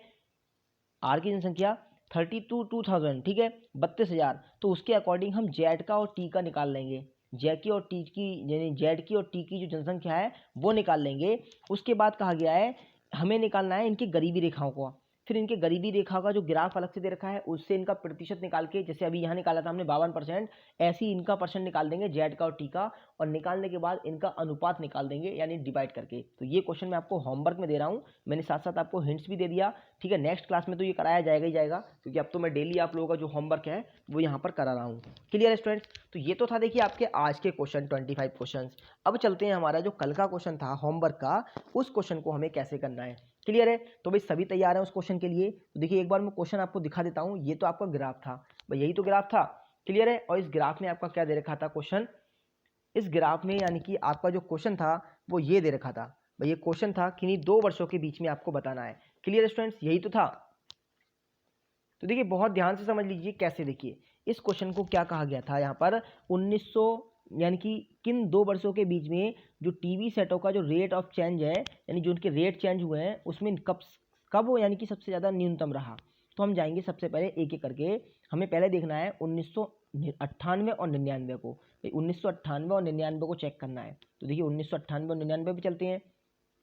आर की जनसंख्या 32,000, ठीक है, 32,000। तो उसके अकॉर्डिंग हम जेड का और टी का निकाल लेंगे, जेड की और टी की, यानी जेड की और टी की जो जनसंख्या है वो निकाल लेंगे। उसके बाद कहा गया है हमें निकालना है इनकी गरीबी रेखाओं को, फिर इनके गरीबी रेखा का जो ग्राफ अलग से दे रखा है उससे इनका प्रतिशत निकाल के, जैसे अभी यहाँ निकाला था हमने 52%, ऐसे ही इनका परसेंट निकाल देंगे जेड का और टी का, और निकालने के बाद इनका अनुपात निकाल देंगे यानी डिवाइड करके। तो ये क्वेश्चन मैं आपको होमवर्क में दे रहा हूँ, मैंने साथ साथ आपको हिंट्स भी दे दिया, ठीक है। नेक्स्ट क्लास में तो ये कराया जाएगा ही जाएगा, क्योंकि अब तो मैं डेली आप लोगों का जो होमवर्क है वो यहाँ पर करा रहा हूँ। क्लियर है स्टूडेंट्स? तो ये तो था देखिए आपके आज के क्वेश्चन 25 क्वेश्चन। अब चलते हैं हमारा जो कल का क्वेश्चन था होमवर्क का, उस क्वेश्चन को हमें कैसे करना है। क्लियर है? तो भाई सभी तैयार हैं उस क्वेश्चन के लिए? तो देखिए एक बार मैं क्वेश्चन आपको दिखा देता हूँ। ये तो आपका ग्राफ था भाई, यही तो ग्राफ था। क्लियर है? और इस ग्राफ में आपका क्या दे रखा था क्वेश्चन, इस ग्राफ में यानी कि आपका जो क्वेश्चन था वो ये दे रखा था भाई, ये क्वेश्चन था कि नहीं 2 वर्षों के बीच में आपको बताना है। Clear students? यही तो था। तो देखिए बहुत ध्यान से समझ लीजिए कैसे, देखिए इस क्वेश्चन को क्या कहा गया था यहाँ पर, 1900 यानी कि किन 2 वर्षों के बीच में जो टीवी सेटों का जो रेट ऑफ चेंज है, यानी जो उनके रेट चेंज हुए हैं उसमें कब कब वो यानी कि सबसे ज़्यादा न्यूनतम रहा। तो हम जाएंगे सबसे पहले एक एक करके, हमें पहले देखना है 1998 और 99 को, 1998 और 99 को चेक करना है। तो देखिए 1998 और 99 पे चलते हैं,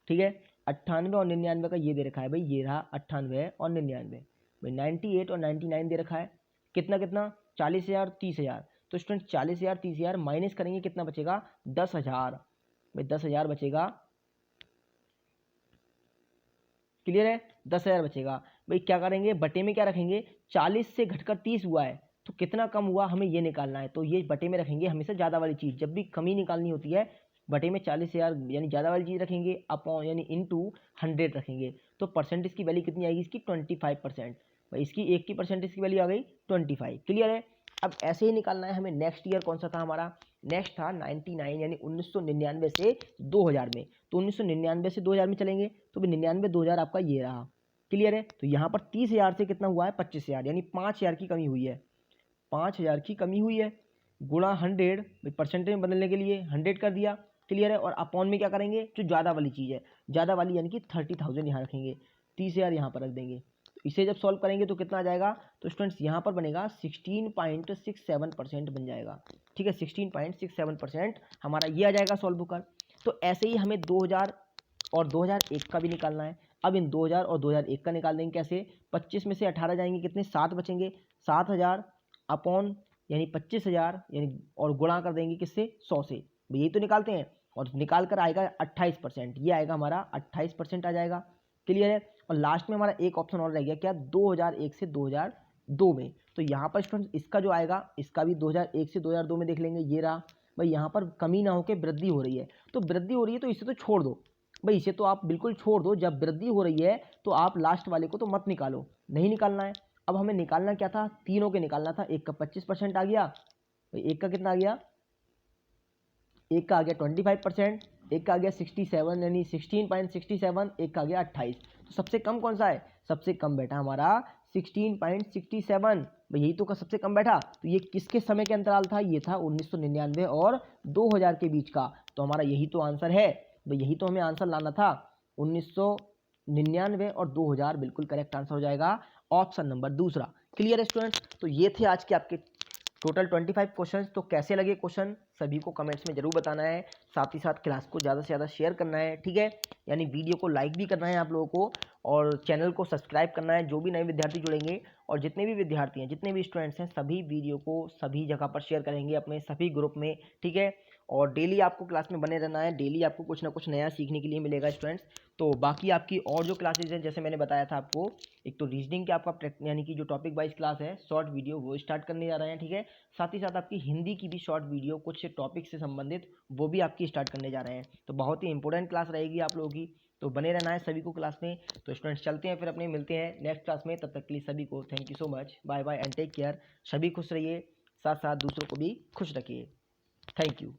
ठीक है। 98 और 99 का ये दे रखा है भाई, ये रहा 98 और 99 भाई, 98 और 99 दे रखा है, कितना कितना 40,000 30,000। तो स्टूडेंट 40,000 30,000 माइनस करेंगे कितना बचेगा, 10,000 भाई, 10,000 बचेगा। क्लियर है? 10,000 बचेगा भाई, क्या करेंगे बटे में क्या रखेंगे, 40 से घटकर 30 हुआ है तो कितना कम हुआ हमें ये निकालना है। तो ये बटे में रखेंगे, हमेशा ज़्यादा वाली चीज़ जब भी कमी निकालनी होती है बटे में 40,000 यानी ज़्यादा वाली चीज़ रखेंगे, अपॉन यानी इनटू 100 रखेंगे। तो परसेंटेज की वैल्यू कितनी आएगी इसकी, 25%। भाई इसकी एक की परसेंटेज की वैल्यू आ गई 25। क्लियर है? अब ऐसे ही निकालना है हमें नेक्स्ट ईयर कौन सा था हमारा, नेक्स्ट था 99 यानी 1999 से 2000 में। तो 1999 से 2000 में चलेंगे तो भी 99 2000 आपका ये रहा। क्लियर है? तो यहाँ पर 30,000 से कितना हुआ है, 25,000 यानी 5,000 की कमी हुई है, 5,000 की कमी हुई है, गुणा 100 परसेंटेज में बदलने के लिए 100 कर दिया। क्लियर है? और अपॉन में क्या करेंगे, जो ज़्यादा वाली चीज़ है, ज़्यादा वाली यानी कि 30,000 यहाँ रखेंगे, 30,000 यहाँ पर रख देंगे। तो इसे जब सॉल्व करेंगे तो कितना आ जाएगा, तो स्टूडेंट्स यहाँ पर बनेगा 16.67% बन जाएगा। ठीक है, 16.67% हमारा ये आ जाएगा सॉल्व कर। तो ऐसे ही हमें 2000 और 2001 का भी निकालना है। अब इन 2000 और 2001 का निकाल देंगे कैसे, 25 में से 18 जाएंगे, कितने 7 बचेंगे, 7,000 अपॉन यानी 25,000 यानी, और गुणा कर देंगे किससे, 100 से। यही तो निकालते हैं, और निकाल कर आएगा 28%, ये आएगा हमारा 28% आ जाएगा। क्लियर है? और लास्ट में हमारा एक ऑप्शन और रह गया क्या, 2001 से 2002 में। तो यहाँ पर स्टूडेंट्स इसका जो आएगा, इसका भी 2001 से 2002 में देख लेंगे, ये रहा भाई। यहाँ पर कमी ना होकर वृद्धि हो रही है, तो वृद्धि हो रही है तो इसे तो छोड़ दो भाई, इसे तो आप बिल्कुल छोड़ दो। जब वृद्धि हो रही है तो आप लास्ट वाले को तो मत निकालो, नहीं निकालना है। अब हमें निकालना क्या था, तीनों के निकालना था। एक का 25% आ गया भाई, एक का कितना आ गया, एक का आ गया 25%, एक का आ गया 67 यानी 16.67, एक का आ गया 28। तो सबसे कम कौन सा है, सबसे कम बैठा हमारा 16.67 भाई, यही तो का सबसे कम बैठा। तो ये किसके समय के अंतराल था, ये था 1999 और 2000 के बीच का। तो हमारा यही तो आंसर है भाई, यही तो हमें आंसर लाना था, 1999 और 2000 बिल्कुल करेक्ट आंसर हो जाएगा, ऑप्शन नंबर दूसरा। क्लियर है स्टूडेंट्स? तो ये थे आज के आपके टोटल 25 क्वेश्चंस। तो कैसे लगे क्वेश्चन सभी को कमेंट्स में जरूर बताना है, साथ ही साथ क्लास को ज़्यादा से ज़्यादा शेयर करना है, ठीक है, यानी वीडियो को लाइक भी करना है आप लोगों को, और चैनल को सब्सक्राइब करना है। जो भी नए विद्यार्थी जुड़ेंगे और जितने भी विद्यार्थी हैं, जितने भी स्टूडेंट्स हैं, सभी वीडियो को सभी जगह पर शेयर करेंगे अपने सभी ग्रुप में, ठीक है। और डेली आपको क्लास में बने रहना है, डेली आपको कुछ ना कुछ नया सीखने के लिए मिलेगा स्टूडेंट्स। तो बाकी आपकी और जो क्लासेज हैं, जैसे मैंने बताया था आपको, एक तो रीजनिंग के आपका यानी कि जो टॉपिक वाइज क्लास है, शॉर्ट वीडियो वो स्टार्ट करने जा रहे हैं, ठीक है। साथ ही साथ आपकी हिंदी की भी शॉर्ट वीडियो कुछ टॉपिक से संबंधित वो भी आपकी स्टार्ट करने जा रहे हैं। तो बहुत ही इंपॉर्टेंट क्लास रहेगी आप लोगों की, तो बने रहना है सभी को क्लास में। तो स्टूडेंट्स चलते हैं फिर अपने, मिलते हैं नेक्स्ट क्लास में। तब तक के लिए सभी को thank you so much, bye bye and take care. सभी खुश रहिए, साथ साथ दूसरों को भी खुश रखिए। Thank you.